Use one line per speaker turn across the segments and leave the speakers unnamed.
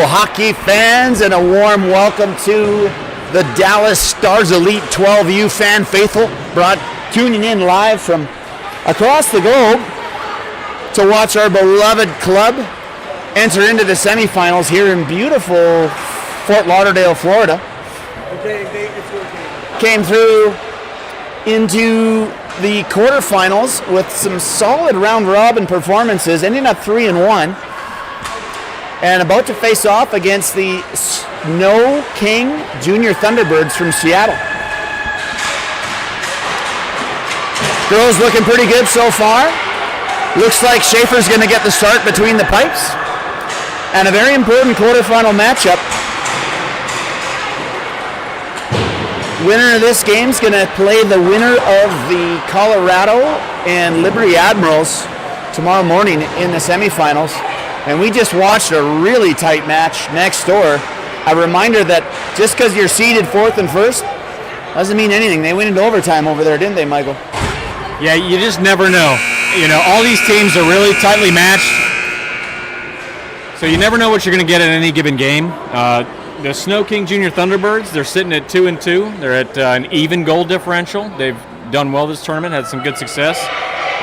hockey fans, and a warm welcome to the Dallas Stars Elite 12U fan faithful, tuning in live from across the globe to watch our beloved club enter into the semifinals here in beautiful Fort Lauderdale, Florida. Came through into the quarterfinals with some solid round-robin performances, ending up 3-1, and about to face off against the Sno-King Junior Thunderbirds from Seattle. Girls looking pretty good so far. Looks like Schaefer's going to get the start between the pipes, and a very important quarterfinal matchup. Winner of this game is going to play the winner of the Colorado and Liberty Admirals tomorrow morning in the semifinals. And we just watched a really tight match next door. A reminder that just because you're seeded fourth and first doesn't mean anything. They went into overtime over there, didn't they, Michael?
Yeah, you just never know. You know, all these teams are really tightly matched, so you never know what you're going to get in any given game. The Sno-King Junior Thunderbirds, they're sitting at 2-2. They're at an even goal differential. They've done well this tournament, had some good success.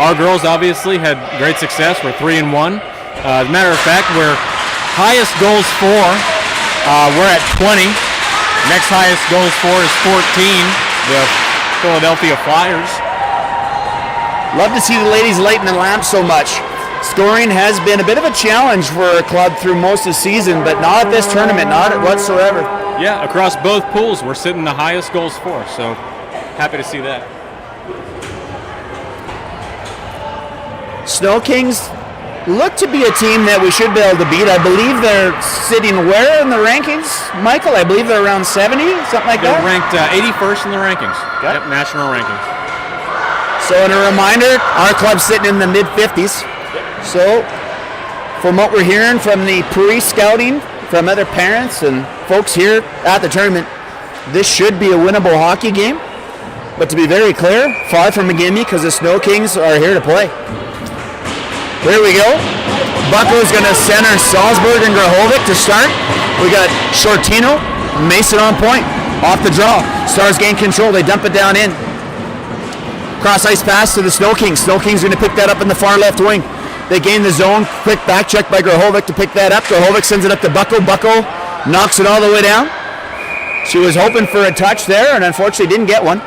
Our girls obviously had great success. We're 3-1. As a matter of fact, we're highest goals for. We're at 20. Next highest goals for is 14. The Philadelphia Flyers.
Love to see the ladies lighting the lamp so much. Scoring has been a bit of a challenge for our club through most of the season, but not at this tournament, not whatsoever.
Yeah, across both pools, we're sitting the highest goals for, so happy to see that.
Sno-Kings look to be a team that we should be able to beat. I believe they're sitting where in the rankings, Michael? I believe they're around 70, something like that?
They're ranked 81st in the rankings. Yep, national rankings.
So, and a reminder, our club's sitting in the mid-50s. So, from what we're hearing from the pre-scouting, from other parents and folks here at the tournament, this should be a winnable hockey game. But to be very clear, far from a gimme because the Sno-Kings are here to play. Here we go. Bucko's going to center Salzburg and Grahovic to start. We got Shortino, Mason on point, off the draw. Stars gain control. They dump it down in. Cross ice pass to the Sno-Kings. Sno-Kings going to pick that up in the far left wing. They gain the zone. Quick back check by Grahovic to pick that up. Grahovic sends it up to Bucko. Bucko knocks it all the way down. She was hoping for a touch there and unfortunately didn't get one.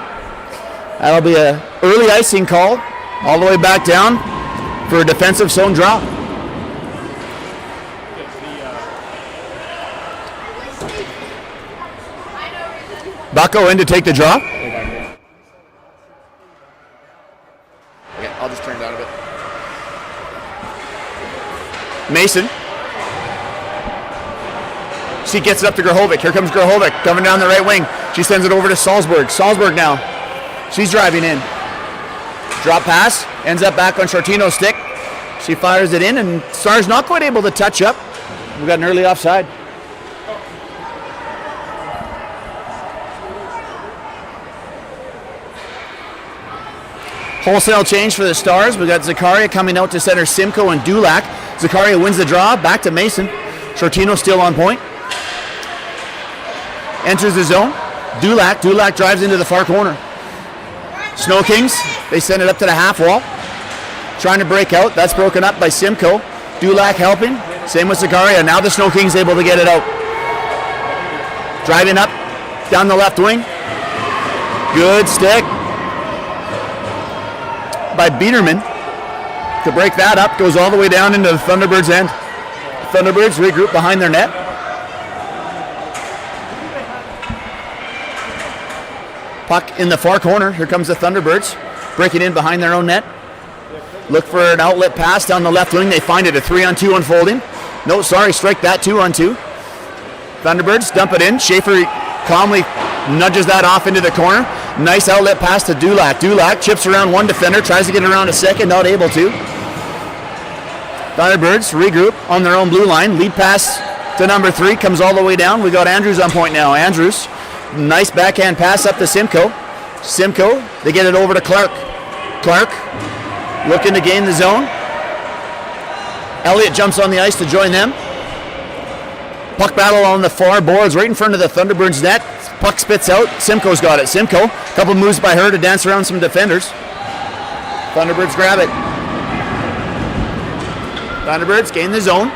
That'll be an early icing call all the way back down for a defensive zone drop. Bucko in to take the draw. Okay, I'll just turn it down a bit. Mason. She gets it up to Grahovic. Here comes Grahovic coming down the right wing. She sends it over to Salzburg. Salzburg now. She's driving in. Drop pass. Ends up back on Shortino's stick. She fires it in, and Stars not quite able to touch up. We got an early offside. Wholesale change for the Stars. We got Zakaria coming out to center Simcoe and Dulac. Zakaria wins the draw. Back to Mason. Shortino still on point. Enters the zone. Dulac drives into the far corner. Sno-Kings, they send it up to the half wall. Trying to break out. That's broken up by Simcoe. Dulac helping. Same with Zakaria. Now the Sno-Kings able to get it out. Driving up down the left wing. Good stick by Biederman to break that up. Goes all the way down into the Thunderbirds' end. Thunderbirds regroup behind their net. Puck in the far corner. Here comes the Thunderbirds breaking in behind their own net. Look for an outlet pass down the left wing. They find it. A 3-on-2 unfolding. No, sorry, strike that. 2-on-2. Thunderbirds dump it in. Schaefer calmly nudges that off into the corner. Nice outlet pass to Dulac. Dulac chips around one defender, tries to get around a second, not able to. Thunderbirds regroup on their own blue line. Lead pass to number 3, comes all the way down. We got Andrews on point now. Andrews, nice backhand pass up to Simcoe. Simcoe, they get it over to Clark. Clark looking to gain the zone. Elliott jumps on the ice to join them. Puck battle on the far boards, right in front of the Thunderbirds net. Puck spits out. Simcoe's got it. Simcoe, couple moves by her to dance around some defenders. Thunderbirds grab it. Thunderbirds gain the zone.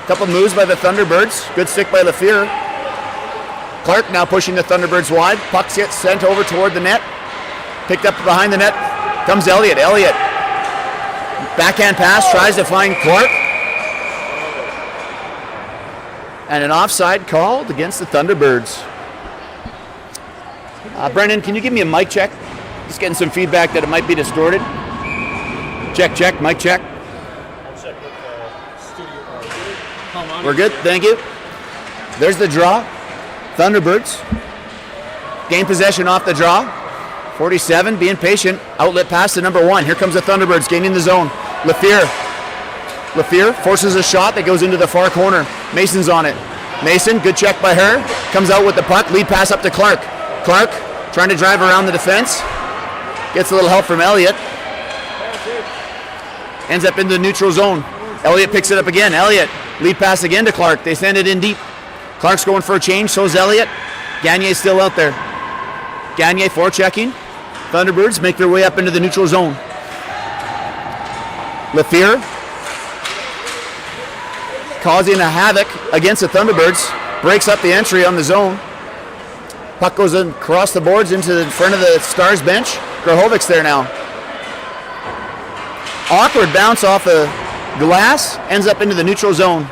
Couple moves by the Thunderbirds. Good stick by Lafleur. Clark now pushing the Thunderbirds wide. Puck gets sent over toward the net. Picked up behind the net. Comes Elliott. Elliott. Backhand pass. Tries to find Clark. And an offside called against the Thunderbirds. Brendan, can you give me a mic check? Just getting some feedback that it might be distorted. Check, check, mic check. We're good, thank you. There's the draw. Thunderbirds. Gain possession off the draw. 47, being patient. Outlet pass to number 1. Here comes the Thunderbirds gaining the zone. Lafleur forces a shot that goes into the far corner. Mason's on it. Mason, good check by her. Comes out with the puck. Lead pass up to Clark. Clark trying to drive around the defense. Gets a little help from Elliott. Ends up in the neutral zone. Elliott picks it up again. Elliott, lead pass again to Clark. They send it in deep. Clark's going for a change, so's Elliott. Gagne's still out there. Gagne forechecking. Thunderbirds make their way up into the neutral zone. Lafleur causing a havoc against the Thunderbirds. Breaks up the entry on the zone. Puck goes across the boards into the front of the Stars bench. Grahovic's there now. Awkward bounce off the glass. Ends up into the neutral zone.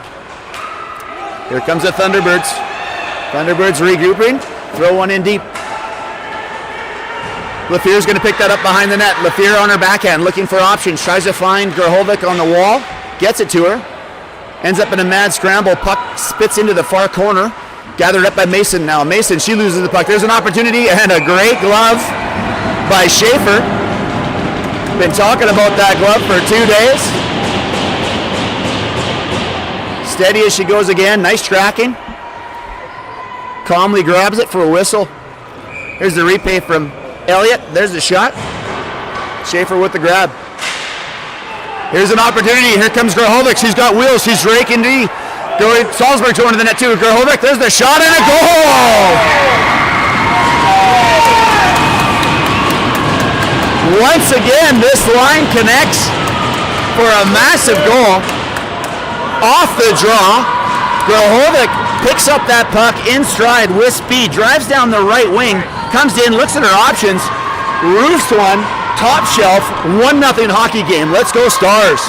Here comes the Thunderbirds. Thunderbirds regrouping. Throw one in deep. Lafleur's going to pick that up behind the net. Lafleur on her backhand, looking for options. Tries to find Grahovic on the wall. Gets it to her. Ends up in a mad scramble. Puck spits into the far corner. Gathered up by Mason now. Mason, she loses the puck. There's an opportunity and a great glove by Schaefer. Been talking about that glove for 2 days. Steady as she goes again. Nice tracking. Calmly grabs it for a whistle. Here's the replay from Elliott. There's the shot. Schaefer with the grab. Here's an opportunity. Here comes Grahovic. She's got wheels. She's raking D. Salzburg going to the net too. Grahovic. There's the shot and a goal. Once again, this line connects for a massive goal. Off the draw. Grahovic picks up that puck in stride with speed. Drives down the right wing. Comes in, looks at her options. Roofs one. Top shelf. 1-0 hockey game. Let's go Stars.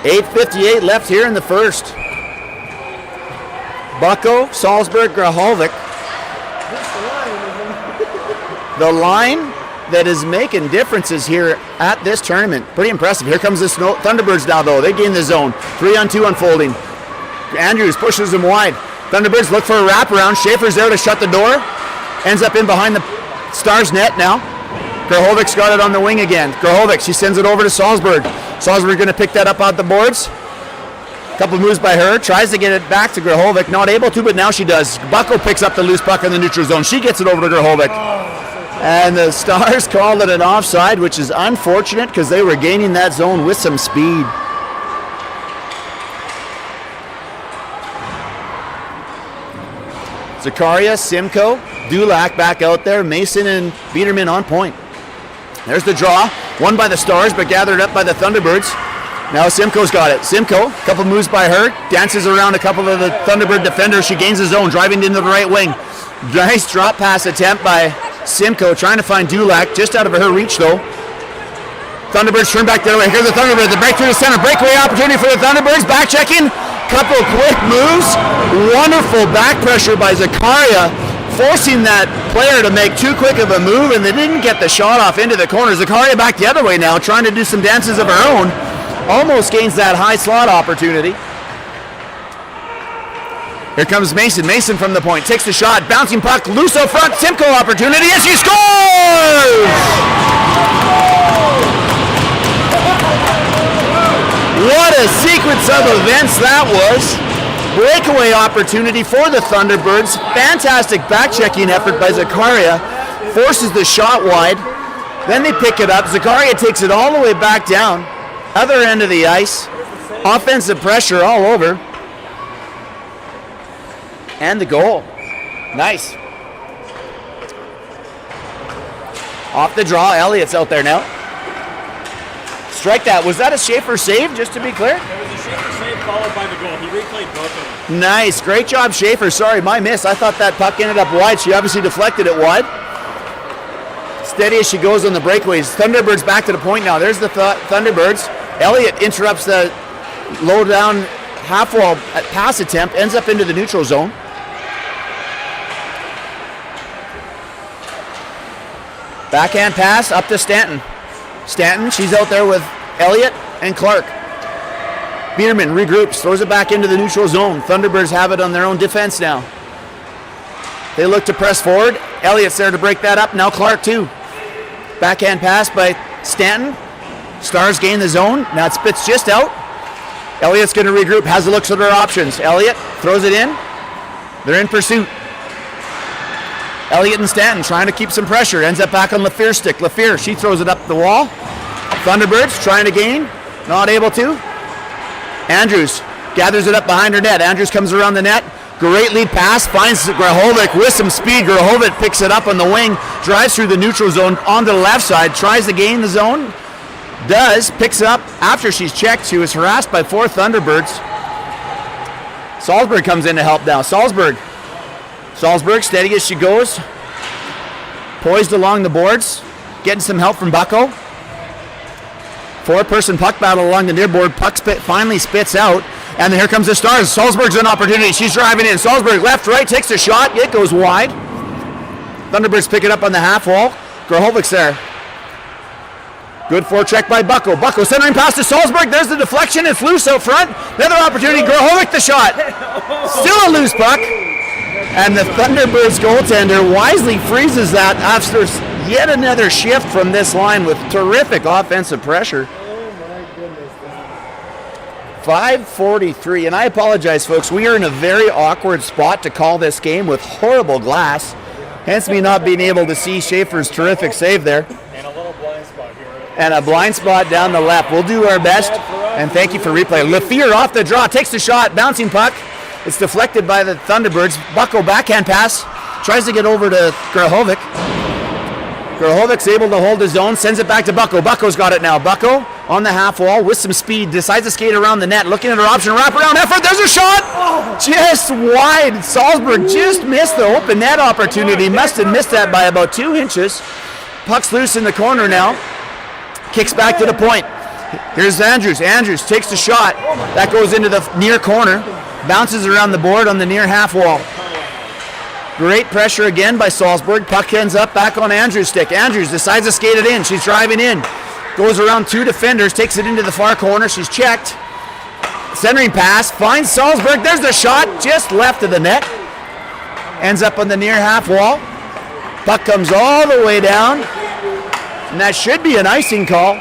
8:58 left here in the first. Bucko, Salzburg, Grahovic. The line that is making differences here at this tournament. Pretty impressive. Here comes the Thunderbirds now, though. They gain the zone. 3-on-2 unfolding. Andrews pushes them wide. Thunderbirds look for a wraparound. Schaefer's there to shut the door. Ends up in behind the Stars net now. Grahovic's got it on the wing again. Grahovic, she sends it over to Salzburg. Salzburg going to pick that up out the boards. Couple moves by her. Tries to get it back to Grahovic. Not able to, but now she does. Bucko picks up the loose puck in the neutral zone. She gets it over to Grahovic. And the Stars called it an offside, which is unfortunate because they were gaining that zone with some speed. Zakaria, Simcoe, Dulac back out there. Mason and Biederman on point. There's the draw. Won by the Stars, but gathered up by the Thunderbirds. Now Simcoe's got it. Simcoe, a couple moves by her. Dances around a couple of the Thunderbird defenders. She gains the zone, driving into the right wing. Nice drop pass attempt by Simcoe, trying to find Dulac. Just out of her reach, though. Thunderbirds turn back their way. Here's the Thunderbirds. The break through the center. Breakaway opportunity for the Thunderbirds. Back checking. Couple quick moves. Wonderful back pressure by Zakaria, forcing that player to make too quick of a move, and they didn't get the shot off into the corner. Zakaria back the other way now, trying to do some dances of her own. Almost gains that high slot opportunity. Here comes Mason. Mason from the point. Takes the shot. Bouncing puck. Loose out front. Simcoe opportunity, and she scores! What a sequence of events that was. Breakaway opportunity for the Thunderbirds. Fantastic back-checking effort by Zakaria. Forces the shot wide. Then they pick it up. Zakaria takes it all the way back down. Other end of the ice. Offensive pressure all over. And the goal. Nice. Off the draw, Elliott's out there now. Strike that. Was that a Schaefer save, just to be clear?
It was a Schaefer save followed by the goal. He replayed both of them.
Nice. Great job, Schaefer. Sorry, my miss. I thought that puck ended up wide. She obviously deflected it wide. Steady as she goes on the breakaways. Thunderbirds back to the point now. There's the Thunderbirds. Elliott interrupts the low down half wall pass attempt. Ends up into the neutral zone. Backhand pass up to Stanton. Stanton, she's out there with Elliott and Clark. Bierman regroups, throws it back into the neutral zone. Thunderbirds have it on their own defense now. They look to press forward. Elliott's there to break that up. Now Clark too. Backhand pass by Stanton. Stars gain the zone. Now it spits just out. Elliott's going to regroup, has a look at their options. Elliott throws it in. They're in pursuit. Elliott and Stanton trying to keep some pressure. Ends up back on Lafear's stick. Lafear, she throws it up the wall. Thunderbirds trying to gain. Not able to. Andrews gathers it up behind her net. Andrews comes around the net. Great lead pass. Finds Grahovic with some speed. Grahovic picks it up on the wing. Drives through the neutral zone onto the left side. Tries to gain the zone. Does. Picks it up after she's checked. She was harassed by 4 Thunderbirds. Salzburg comes in to help now. Salzburg steady as she goes. Poised along the boards. Getting some help from Bucko. 4-person puck battle along the near board. Puck finally spits out. And then here comes the Stars. Salzburg's an opportunity. She's driving in. Salzburg left, right, takes a shot. It goes wide. Thunderbirds pick it up on the half wall. Grahovic's there. Good forecheck by Bucko. Bucko centering pass to Salzburg. There's the deflection. It's loose out front. Another opportunity. Grahovic the shot. Still a loose puck. And the Thunderbirds goaltender wisely freezes that after yet another shift from this line with terrific offensive pressure.
Oh my goodness.
5:43, and I apologize, folks. We are in a very awkward spot to call this game with horrible glass. Hence me not being able to see Schaefer's terrific save there.
And a little blind spot here.
And a blind spot down the left. We'll do our best, and thank you for replay. Lafear off the draw, takes the shot, bouncing puck. It's deflected by the Thunderbirds. Bucko backhand pass. Tries to get over to Grahovic. Grahovic's able to hold his own. Sends it back to Bucko. Bucko's got it now. Bucko on the half wall with some speed. Decides to skate around the net. Looking at her option. Wraparound effort. There's a shot. Just wide. Salzburg just missed the open net opportunity. Must have missed that by about 2 inches. Puck's loose in the corner now. Kicks back to the point. Here's Andrews. Andrews takes the shot. That goes into the near corner. Bounces around the board on the near half wall. Great pressure again by Salzburg. Puck ends up back on Andrews' stick. Andrews decides to skate it in. She's driving in. Goes around 2 defenders. Takes it into the far corner. She's checked. Centering pass. Finds Salzburg. There's the shot. Just left of the net. Ends up on the near half wall. Puck comes all the way down. And that should be an icing call.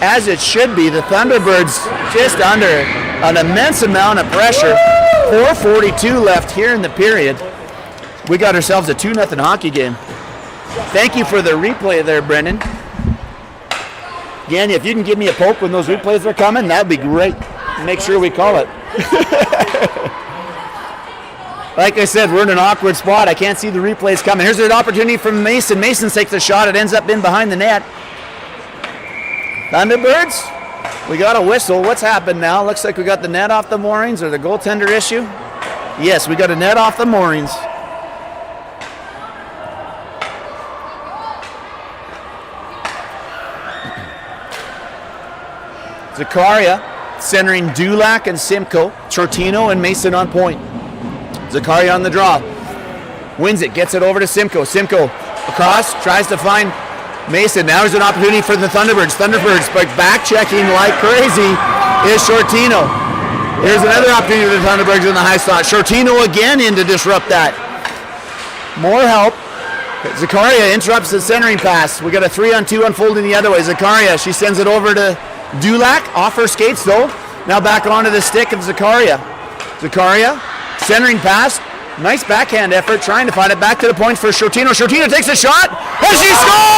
As it should be. The Thunderbirds just under an immense amount of pressure. 4:42 left here in the period. We got ourselves a 2-0 hockey game. Thank you for the replay there, Brendan. Again, if you can give me a poke when those replays are coming, that'd be great. Make sure we call it. Like I said, we're in an awkward spot. I can't see the replays coming. Here's an opportunity from Mason. Mason takes a shot. It ends up in behind the net. Thunderbirds, we got a whistle. What's happened now? Looks like we got the net off the moorings or the goaltender issue. Yes, we got a net off the moorings. Zakaria centering Dulac and Simcoe. Chortino and Mason on point. Zakaria on the draw. Wins it, gets it over to Simcoe. Simcoe across, tries to find Mason. Now there's an opportunity for the Thunderbirds. Thunderbirds, but back checking like crazy is Chortino. Here's another opportunity for the Thunderbirds in the high slot. Chortino again in to disrupt that. More help. Zakaria interrupts the centering pass. We got a 3-on-2 unfolding the other way. Zakaria, she sends it over to Dulac. Off her skates though. Now back onto the stick of Zakaria. Zakaria, centering pass. Nice backhand effort, trying to find it back to the point for Chortino. Chortino takes a shot, and she scores!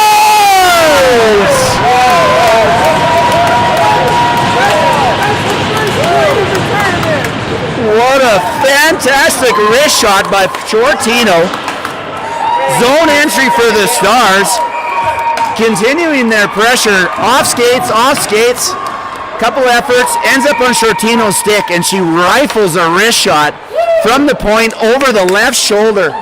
a fantastic wrist shot by Shortino. Zone entry for the Stars. Continuing their pressure. Off skates. Couple efforts. Ends up on Shortino's stick, and she rifles a wrist shot from the point over the left shoulder.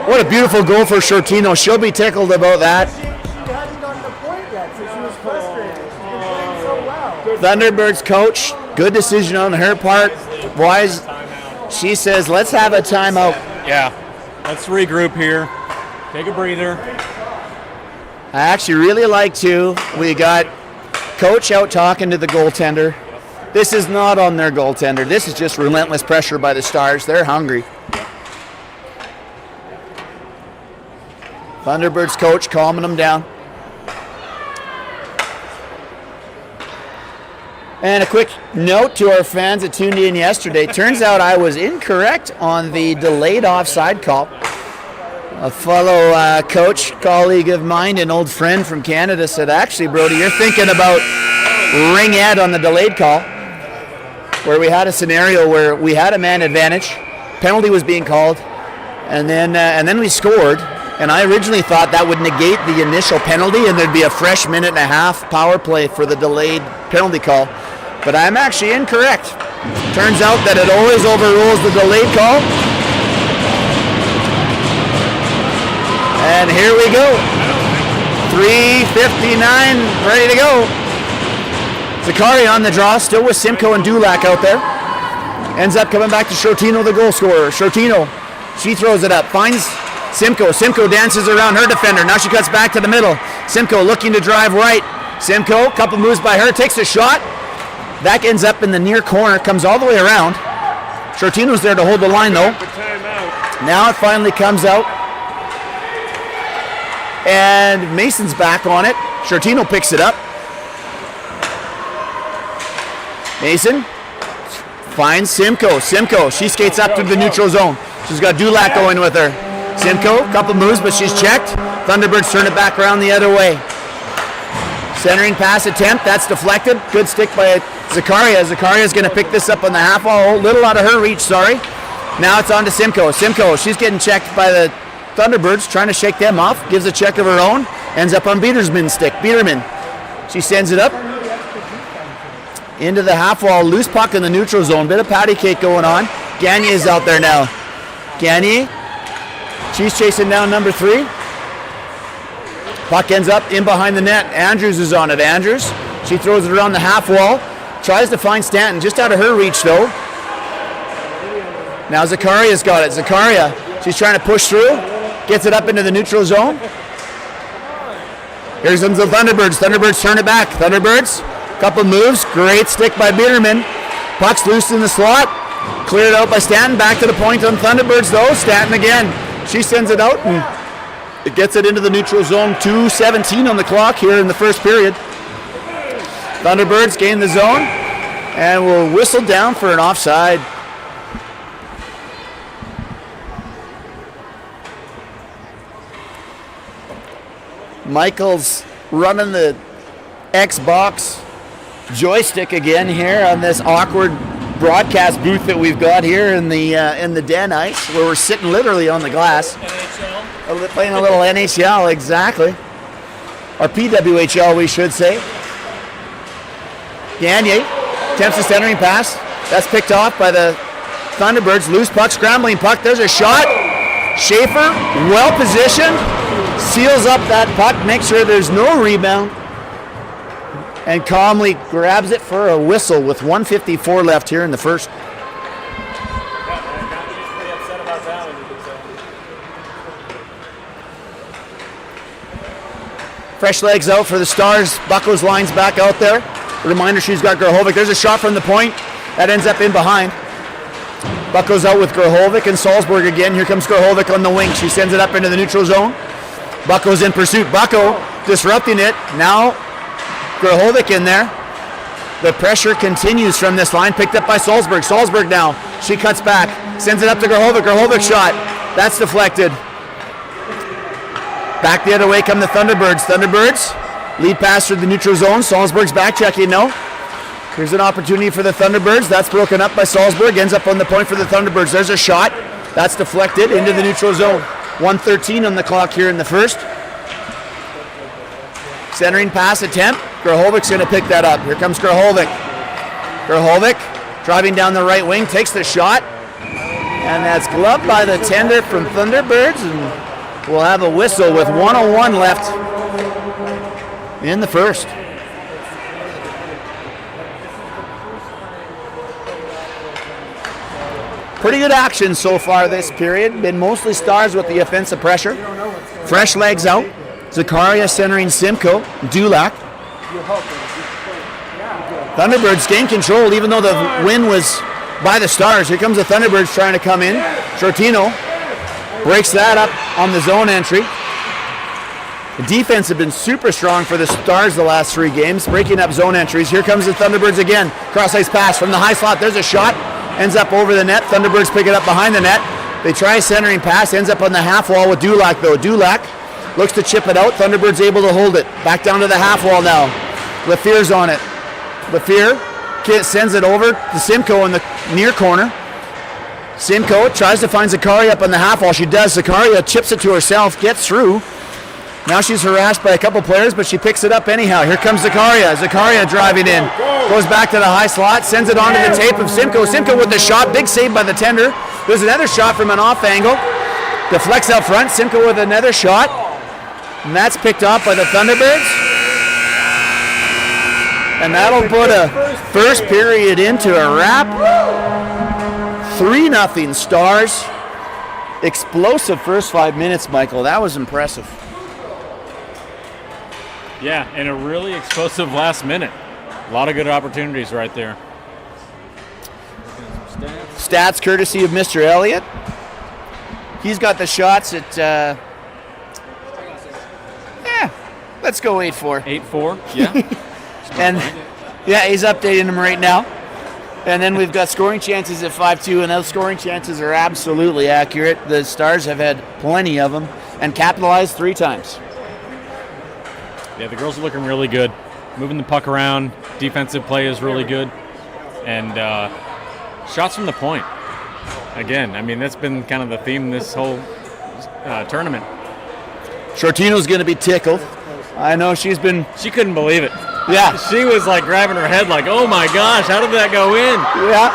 What a beautiful goal for Shortino. She'll be tickled about that.
She hadn't gotten the point yet, so she was frustrated. She's been playing so well.
Thunderbirds coach, good decision on her part. Wise, she says, let's have a timeout.
Yeah, let's regroup here. Take a breather.
I actually really like to. We got coach out talking to the goaltender. This is not on their goaltender. This is just relentless pressure by the Stars. They're hungry. Thunderbirds coach calming them down. And a quick note to our fans that tuned in yesterday. Turns out I was incorrect on the delayed offside call. A fellow coach, colleague of mine, an old friend from Canada said, actually, Brody, you're thinking about ring Ed on the delayed call, where we had a scenario where we had a man advantage, penalty was being called, and then we scored. And I originally thought that would negate the initial penalty and there'd be a fresh minute and a half power play for the delayed penalty call. But I'm actually incorrect. Turns out that it always overrules the delayed call. And here we go. 3:59, ready to go. Zakari on the draw, still with Simcoe and Dulac out there. Ends up coming back to Shortino, the goal scorer. Shortino, she throws it up, finds Simcoe. Simcoe dances around her defender. Now she cuts back to the middle. Simcoe looking to drive right. Simcoe, couple moves by her, takes a shot. That ends up in the near corner, comes all the way around. Shortino's there to hold the line though. Now it finally comes out. And Mason's back on it. Shortino picks it up. Mason finds Simcoe. Simcoe, she skates up to the neutral zone. She's got Dulac going with her. Simcoe, couple moves, but she's checked. Thunderbirds turn it back around the other way. Centering pass attempt, that's deflected. Good stick by Zakaria. Zakaria's going to pick this up on the half wall. Little out of her reach, sorry. Now it's on to Simcoe. Simcoe, she's getting checked by the Thunderbirds, trying to shake them off. Gives a check of her own. Ends up on Biederman's stick. Biederman, she sends it up into the half wall. Loose puck in the neutral zone. Bit of patty cake going on. Gagne is out there now. Gagne. She's chasing down number 3. Puck ends up in behind the net. Andrews is on it. Andrews, she throws it around the half wall. Tries to find Stanton, just out of her reach though. Now Zakaria's got it. Zakaria, she's trying to push through. Gets it up into the neutral zone. Here comes the Thunderbirds. Thunderbirds turn it back. Thunderbirds, couple moves. Great stick by Biederman. Puck's loose in the slot. Cleared out by Stanton. Back to the point on Thunderbirds though. Stanton again. She sends it out and it gets it into the neutral zone. 2:17 on the clock here in the first period. Thunderbirds gain the zone and will whistle down for an offside. Michael's running the Xbox joystick again here on this awkward broadcast booth that we've got here in the den ice, where we're sitting literally on the glass. NHL. Playing a little NHL, exactly. Or PWHL, we should say. Gagne attempts a centering pass. That's picked off by the Thunderbirds. Loose puck, scrambling puck. There's a shot. Schaefer, well positioned, seals up that puck, makes sure there's no rebound, and calmly grabs it for a whistle with 1:54 left here in the first. Fresh legs out for the Stars. Bucko's lines back out there. A reminder, she's got Grahovic. There's a shot from the point. That ends up in behind. Bucko's out with Grahovic and Salzburg again. Here comes Grahovic on the wing. She sends it up into the neutral zone. Bucko's in pursuit. Bucko disrupting it. Now Grahovic in there. The pressure continues from this line. Picked up by Salzburg. Salzburg now. She cuts back. Sends it up to Grahovic. Grahovic shot. That's deflected. Back the other way come the Thunderbirds. Thunderbirds lead pass through the neutral zone. Salzburg's back checking now. Here's an opportunity for the Thunderbirds. That's broken up by Salzburg. Ends up on the point for the Thunderbirds. There's a shot. That's deflected into the neutral zone. 1:13 on the clock here in the first. Centering pass attempt. Grahovic's going to pick that up. Here comes Grahovic. Grahovic driving down the right wing, takes the shot. And that's gloved by the tender from Thunderbirds. And we'll have a whistle with 1:01 left in the first. Pretty good action so far this period. Been mostly Stars with the offensive pressure. Fresh legs out. Zakaria centering Simcoe. Dulac. Thunderbirds gain control even though the win was by the Stars. Here comes the Thunderbirds trying to come in. Shortino breaks that up on the zone entry. The defense have been super strong for the Stars the last 3 games, breaking up zone entries. Here comes the Thunderbirds again. Cross-ice pass from the high slot. There's a shot. Ends up over the net. Thunderbirds pick it up behind the net. They try centering pass. Ends up on the half wall with Dulac though. Dulac looks to chip it out. Thunderbirds able to hold it. Back down to the half wall now. Lafiere's on it. Lafiere sends it over to Simcoe in the near corner. Simcoe tries to find Zakaria up on the half wall. She does. Zakaria chips it to herself. Gets through. Now she's harassed by a couple players, but she picks it up anyhow. Here comes Zakaria. Zakaria driving in. Goes back to the high slot. Sends it onto the tape of Simcoe. Simcoe with the shot. Big save by the tender. There's another shot from an off angle. Deflects out front. Simcoe with another shot. And that's picked off by the Thunderbirds. And that'll put a first period into a wrap. 3-0 Stars. Explosive first 5 minutes, Michael. That was impressive.
Yeah, and a really explosive last minute. A lot of good opportunities right there.
Stats courtesy of Mr. Elliott. He's got the shots at, let's go 8-4.
8-4, yeah.
And, yeah, he's updating them right now. And then we've got scoring chances at 5-2, and those scoring chances are absolutely accurate. The Stars have had plenty of them and capitalized 3 times.
Yeah, the girls are looking really good. Moving the puck around. Defensive play is really good. And shots from the point. Again, I mean, that's been kind of the theme this whole tournament.
Shortino's going to be tickled. I know she
couldn't believe it.
Yeah.
She was like grabbing her head like, oh my gosh, how did that go in?
Yeah.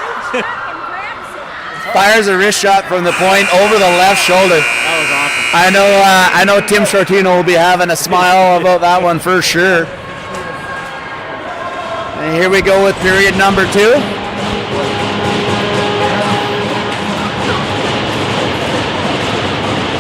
Fires a wrist shot from the point over the left shoulder.
That was awesome.
I know Tim Shortino will be having a smile about that one for sure. And here we go with period number 2.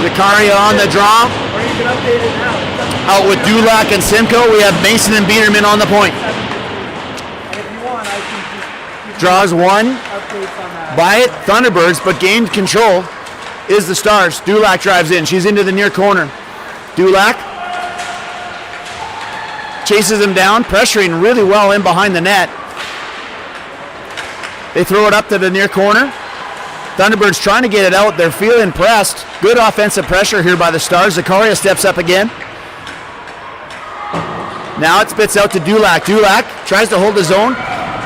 Zakaria on the draw.
Or you can update it now.
Out with Dulac and Simcoe. We have Mason and Biederman on the point.
And if you want, I can just
Draws one
updates on that.
by it, Thunderbirds, but gained control is the Stars. Dulac drives in. She's into the near corner. Dulac chases him down, pressuring really well in behind the net. They throw it up to the near corner. Thunderbirds trying to get it out. They're feeling pressed. Good offensive pressure here by the Stars. Zakaria steps up again. Now it spits out to Dulac. Dulac tries to hold the zone.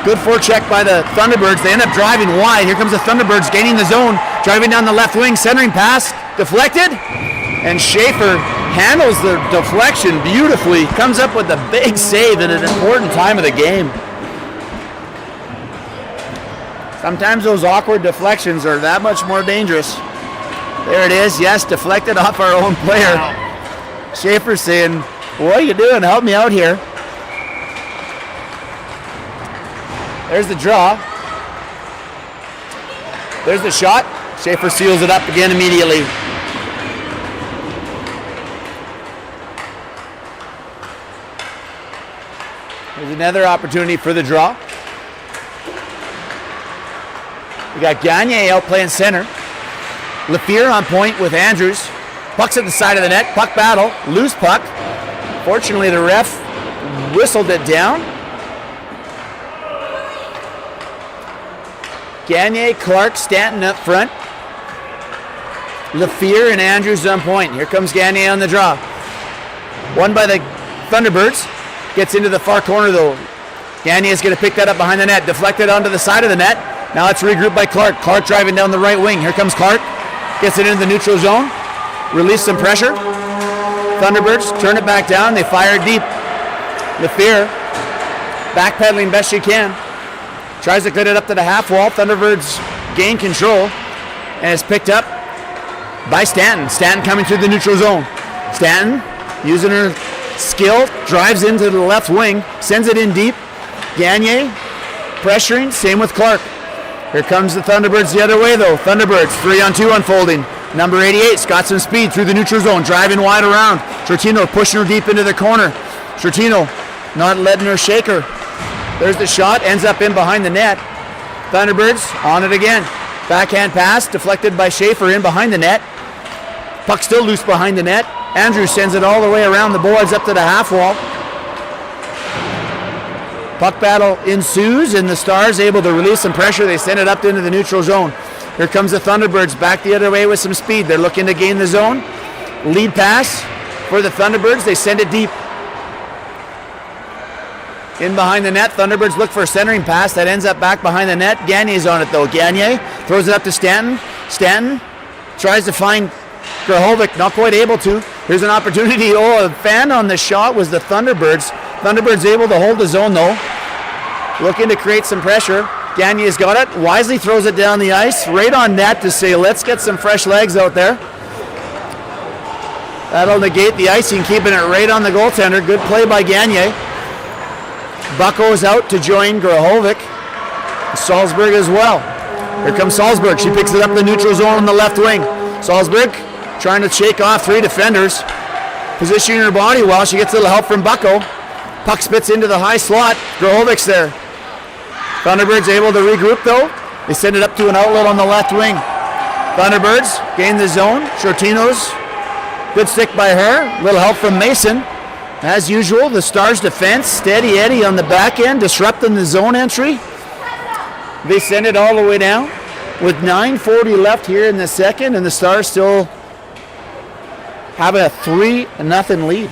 Good forecheck by the Thunderbirds. They end up driving wide. Here comes the Thunderbirds gaining the zone. Driving down the left wing. Centering pass. Deflected. And Schaefer handles the deflection beautifully. Comes up with a big save at an important time of the game. Sometimes those awkward deflections are that much more dangerous. There it is. Yes, deflected off our own player. Wow. Schaefer saying, what are you doing? Help me out here. There's the draw. There's the shot. Schaefer seals it up again immediately. There's another opportunity for the draw. We got Gagne out playing center. Lafiere on point with Andrews. Puck's at the side of the net. Puck battle. Loose puck. Fortunately, the ref whistled it down. Gagne, Clark, Stanton up front. Lafiere and Andrews on point. Here comes Gagne on the draw. Won by the Thunderbirds. Gets into the far corner though. Gagne is going to pick that up behind the net, deflected onto the side of the net. Now it's regrouped by Clark. Clark driving down the right wing. Here comes Clark. Gets it into the neutral zone. Release some pressure. Thunderbirds turn it back down. They fire deep. LaFear backpedaling best she can. Tries to get it up to the half wall. Thunderbirds gain control. And it's picked up by Stanton. Stanton coming through the neutral zone. Stanton using her skill. Drives into the left wing. Sends it in deep. Gagne pressuring. Same with Clark. Here comes the Thunderbirds the other way though. Thunderbirds 3-on-2 unfolding. Number 88's got some speed through the neutral zone. Driving wide around. Shortino pushing her deep into the corner. Shortino not letting her shake her. There's the shot. Ends up in behind the net. Thunderbirds on it again. Backhand pass deflected by Schaefer in behind the net. Puck still loose behind the net. Andrews sends it all the way around the boards up to the half wall. Puck battle ensues and the Stars able to release some pressure. They send it up into the neutral zone. Here comes the Thunderbirds back the other way with some speed. They're looking to gain the zone. Lead pass for the Thunderbirds. They send it deep. In behind the net, Thunderbirds look for a centering pass that ends up back behind the net. Gagne's on it though. Gagne throws it up to Stanton. Stanton tries to find Grahovic, not quite able to. Here's an opportunity. Oh, a fan on the shot was the Thunderbirds. Thunderbirds able to hold the zone though. Looking to create some pressure. Gagne's got it. Wisely throws it down the ice. Right on net to say, let's get some fresh legs out there. That'll negate the icing, keeping it right on the goaltender. Good play by Gagne. Bucko's out to join Grahovic. Salzburg as well. Here comes Salzburg. She picks it up the neutral zone on the left wing. Salzburg trying to shake off three defenders. Positioning her body well. She gets a little help from Bucko. Puck spits into the high slot. Grahovic's there. Thunderbirds able to regroup though. They send it up to an outlet on the left wing. Thunderbirds gain the zone. Shortino's good stick by her. Little help from Mason. As usual, the Stars defense, steady Eddie on the back end, disrupting the zone entry. They send it all the way down with 9:40 left here in the second, and the Stars still have a 3-0 lead.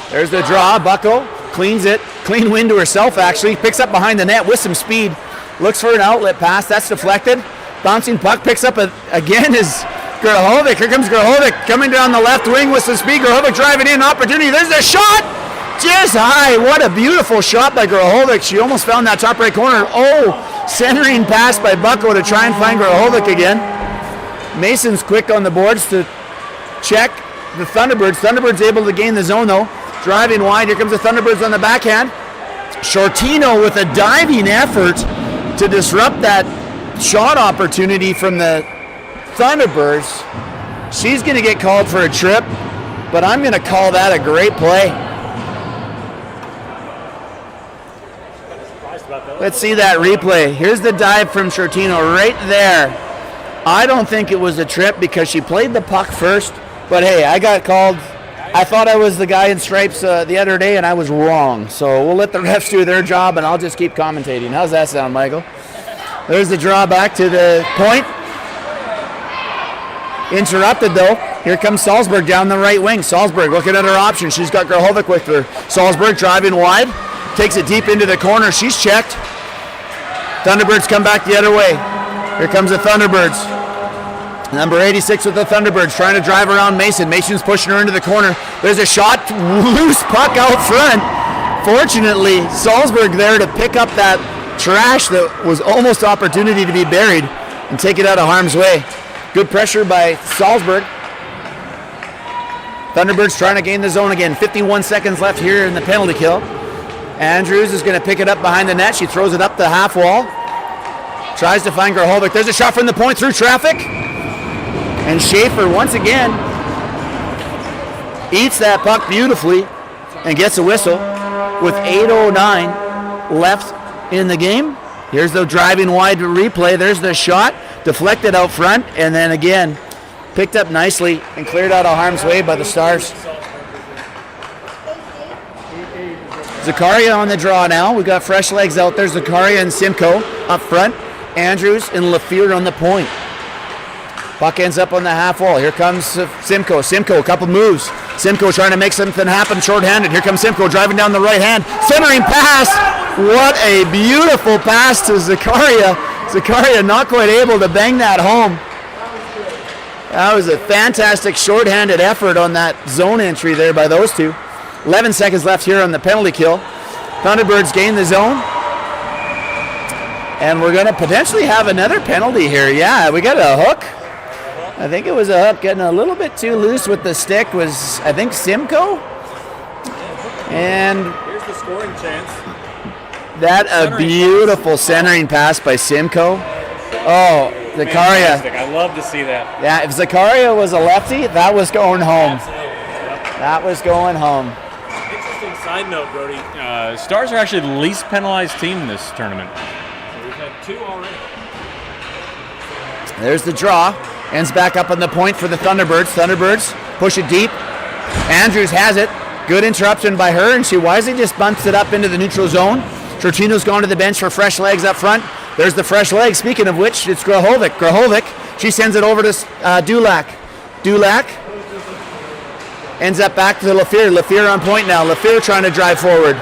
There's the draw. Bucko cleans it. Clean win to herself, actually. Picks up behind the net with some speed. Looks for an outlet pass. That's deflected. Bouncing puck. Picks up again is Grahovic. Here comes Grahovic coming down the left wing with some speed. Grahovic driving in. Opportunity. There's a shot. Just high. What a beautiful shot by Grahovic. She almost found that top right corner. Oh, centering pass by Bucko to try and find Grahovic again. Mason's quick on the boards to check the Thunderbirds. Thunderbirds able to gain the zone though. Driving wide, here comes the Thunderbirds on the backhand. Shortino with a diving effort to disrupt that shot opportunity from the Thunderbirds. She's going to get called for a trip, but I'm going to call that a great play. Let's see that replay. Here's the dive from Shortino right there. I don't think it was a trip because she played the puck first, but hey, I got called. I thought I was the guy in stripes the other day, and I was wrong. So we'll let the refs do their job, and I'll just keep commentating. How's that sound, Michael? There's the draw back to the point. Interrupted, though. Here comes Salzburg down the right wing. Salzburg looking at her options. She's got Grahovic with her. Salzburg driving wide. Takes it deep into the corner. She's checked. Thunderbirds come back the other way. Here comes the Thunderbirds. Number 86 with the Thunderbirds trying to drive around Mason. Mason's pushing her into the corner. There's a shot, loose puck out front. Fortunately, Salzburg there to pick up that trash that was almost opportunity to be buried and take it out of harm's way. Good pressure by Salzburg. Thunderbirds trying to gain the zone again. 51 seconds left here in the penalty kill. Andrews is going to pick it up behind the net. She throws it up the half wall. Tries to find Grahovic. There's a shot from the point through traffic. And Schaefer, once again, eats that puck beautifully and gets a whistle with 8:09 left in the game. Here's the driving wide replay. There's the shot, deflected out front, and then again, picked up nicely and cleared out of harm's way by the Stars. Zakaria on the draw now. We've got fresh legs out there. Zakaria and Simcoe up front. Andrews and Lafleur on the point. Puck ends up on the half wall. Here comes Simcoe. Simcoe, a couple moves. Simcoe trying to make something happen shorthanded. Here comes Simcoe driving down the right hand. Centering pass. What a beautiful pass to Zakaria. Zakaria not quite able to bang that home. That was a fantastic shorthanded effort on that zone entry there by those two. 11 seconds left here on the penalty kill. Thunderbirds gain the zone. And we're going to potentially have another penalty here. Yeah, we got a hook. I think it was a hook. Getting a little bit too loose with the stick was, I think, Simcoe. And
here's the scoring chance.
That a beautiful centering pass by Simcoe. Oh, Zakaria.
Fantastic. I love to see that.
Yeah, if Zakaria was a lefty, that was going home. That was going home.
Interesting side note, Brody. Stars are actually the least penalized team in this tournament. We've had 2 already.
There's the draw. Ends back up on the point for the Thunderbirds. Thunderbirds push it deep. Andrews has it. Good interruption by her, and she wisely just bumps it up into the neutral zone. Shortino's gone to the bench for fresh legs up front. There's the fresh legs. Speaking of which, it's Grahovic. Grahovic, she sends it over to Dulac. Dulac ends up back to Lafleur. Lafleur on point now. Lafleur trying to drive forward.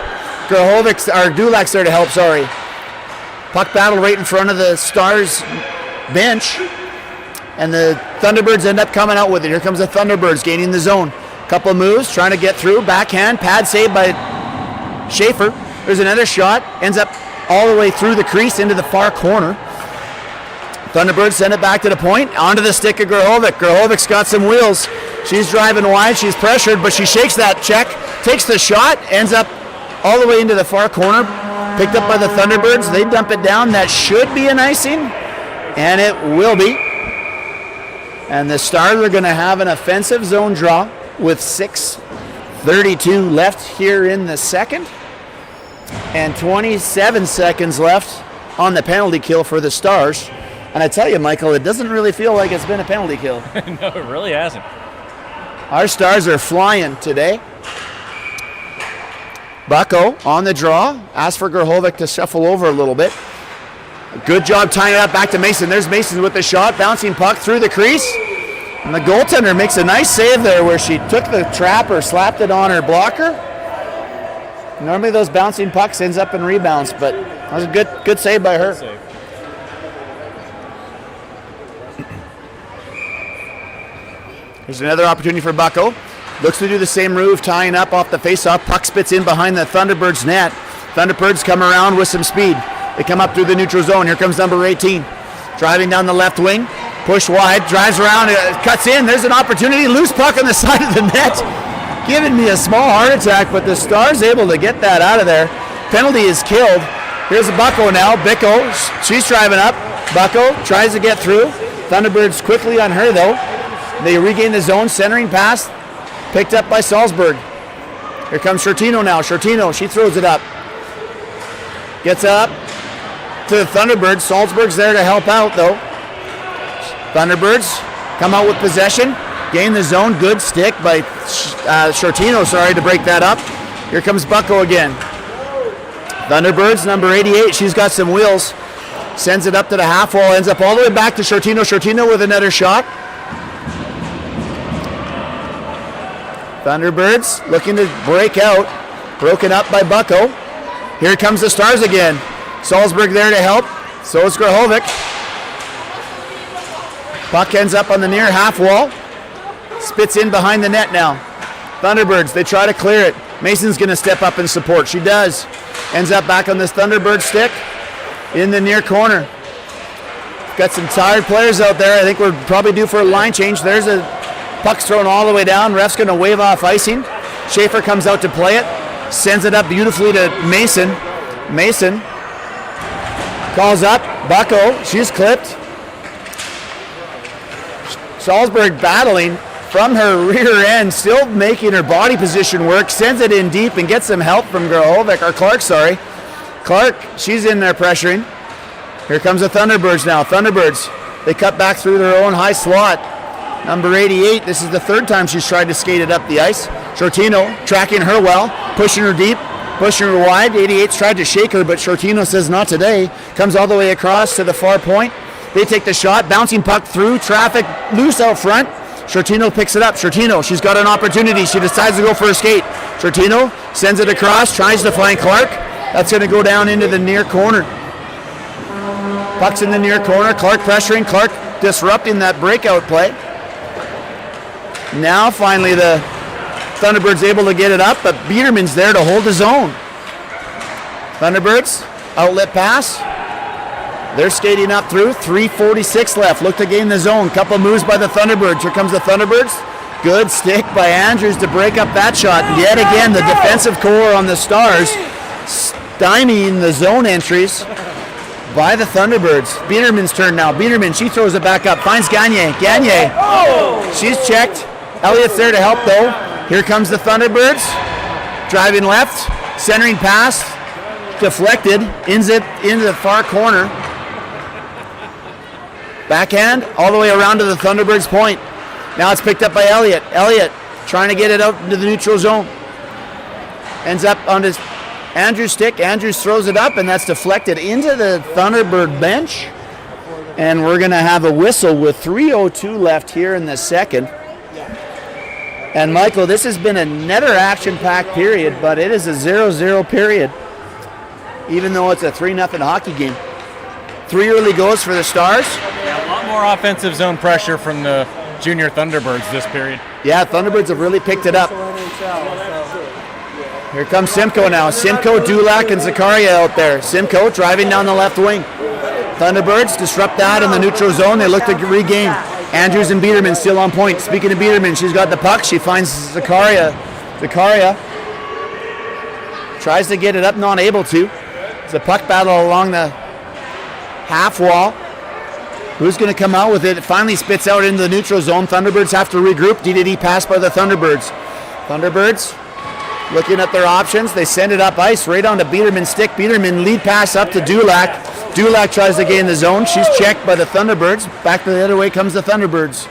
Dulac's there to help, sorry. Puck battle right in front of the Stars bench. And the Thunderbirds end up coming out with it. Here comes the Thunderbirds gaining the zone. Couple moves, trying to get through. Backhand, pad save by Schaefer. There's another shot. Ends up all the way through the crease into the far corner. Thunderbirds send it back to the point. Onto the stick of Grahovic. Grahovic's got some wheels. She's driving wide. She's pressured, but she shakes that check. Takes the shot. Ends up all the way into the far corner. Picked up by the Thunderbirds. They dump it down. That should be an icing. And it will be. And the Stars are going to have an offensive zone draw with 6:32 left here in the second. And 27 seconds left on the penalty kill for the Stars. And I tell you, Michael, it doesn't really feel like it's been a penalty kill.
No, it really hasn't.
Our Stars are flying today. Bucko on the draw. Asks for Grahovic to shuffle over a little bit. Good job tying it up back to Mason. There's Mason with the shot. Bouncing puck through the crease. And the goaltender makes a nice save there where she took the trap or slapped it on her blocker. Normally those bouncing pucks ends up in rebounds, but that was a good save by her. Here's another opportunity for Bucko. Looks to do the same move, tying up off the faceoff. Puck spits in behind the Thunderbirds net. Thunderbirds come around with some speed. They come up through the neutral zone. Here comes number 18. Driving down the left wing. Push wide, drives around, cuts in. There's an opportunity. Loose puck on the side of the net. Giving me a small heart attack, but the Stars able to get that out of there. Penalty is killed. Here's Bucko now. Bicko, she's driving up. Bucko tries to get through. Thunderbirds quickly on her, though. They regain the zone, centering pass. Picked up by Salzburg. Here comes Shortino now. Shortino, she throws it up. Gets up to the Thunderbirds. Salzburg's there to help out, though. Thunderbirds come out with possession. Gain the zone. Good stick by Shortino, to break that up. Here comes Bucko again. Thunderbirds, number 88. She's got some wheels. Sends it up to the half wall. Ends up all the way back to Shortino. Shortino with another shot. Thunderbirds looking to break out. Broken up by Bucko. Here comes the Stars again. Salzburg there to help. So is Grahovic. Puck ends up on the near half wall. Spits in behind the net now. Thunderbirds, they try to clear it. Mason's going to step up and support. She does. Ends up back on this Thunderbird stick in the near corner. Got some tired players out there. I think we're probably due for a line change. There's a puck's thrown all the way down. Ref's going to wave off icing. Schaefer comes out to play it. Sends it up beautifully to Mason. Mason calls up. Bucko, she's clipped. Salzburg battling from her rear end, still making her body position work. Sends it in deep and gets some help from Clark, Clark, she's in there pressuring. Here comes the Thunderbirds now. Thunderbirds, they cut back through their own high slot. Number 88, this is the third time she's tried to skate it up the ice. Shortino tracking her well, pushing her deep. Pushing her wide. 88's tried to shake her, but Shortino says not today. Comes all the way across to the far point. They take the shot. Bouncing puck through. Traffic loose out front. Shortino picks it up. Shortino, she's got an opportunity. She decides to go for a skate. Shortino sends it across. Tries to find Clark. That's going to go down into the near corner. Puck's in the near corner. Clark pressuring. Clark disrupting that breakout play. Now finally the Thunderbirds able to get it up, but Biederman's there to hold his own. Thunderbirds, outlet pass. They're skating up through. 3:46 left. Look to gain the zone. Couple moves by the Thunderbirds. Here comes the Thunderbirds. Good stick by Andrews to break up that shot. And yet again, the defensive core on the Stars stymieing the zone entries by the Thunderbirds. Biederman's turn now. Biederman, she throws it back up. Finds Gagne. Gagne. She's checked. Elliott's there to help though. Here comes the Thunderbirds. Driving left. Centering pass. Deflected. Into the far corner. Backhand all the way around to the Thunderbirds' point. Now it's picked up by Elliott. Elliott trying to get it out into the neutral zone. Ends up on his Andrews' stick. Andrews throws it up, and that's deflected into the Thunderbird bench. And we're going to have a whistle with 3:02 left here in the second. And Michael, this has been another action-packed period, but it is a 0-0 period, even though it's a 3-0 hockey game. 3 early goals for the Stars.
Yeah, a lot more offensive zone pressure from the junior Thunderbirds this period.
Yeah, Thunderbirds have really picked it up. Here comes Simcoe now. Simcoe, Dulac, and Zakaria out there. Simcoe driving down the left wing. Thunderbirds disrupt that in the neutral zone. They look to regain. Andrews and Biederman still on point. Speaking of Biederman, she's got the puck. She finds Zakaria. Zakaria tries to get it up, not able to. It's a puck battle along the half wall. Who's going to come out with it? It finally spits out into the neutral zone. Thunderbirds have to regroup. DDD pass by the Thunderbirds. Thunderbirds looking at their options. They send it up ice right onto Biederman's stick. Biederman lead pass up to Dulac. Dulac tries to gain the zone. She's checked by the Thunderbirds. Back the other way comes the Thunderbirds.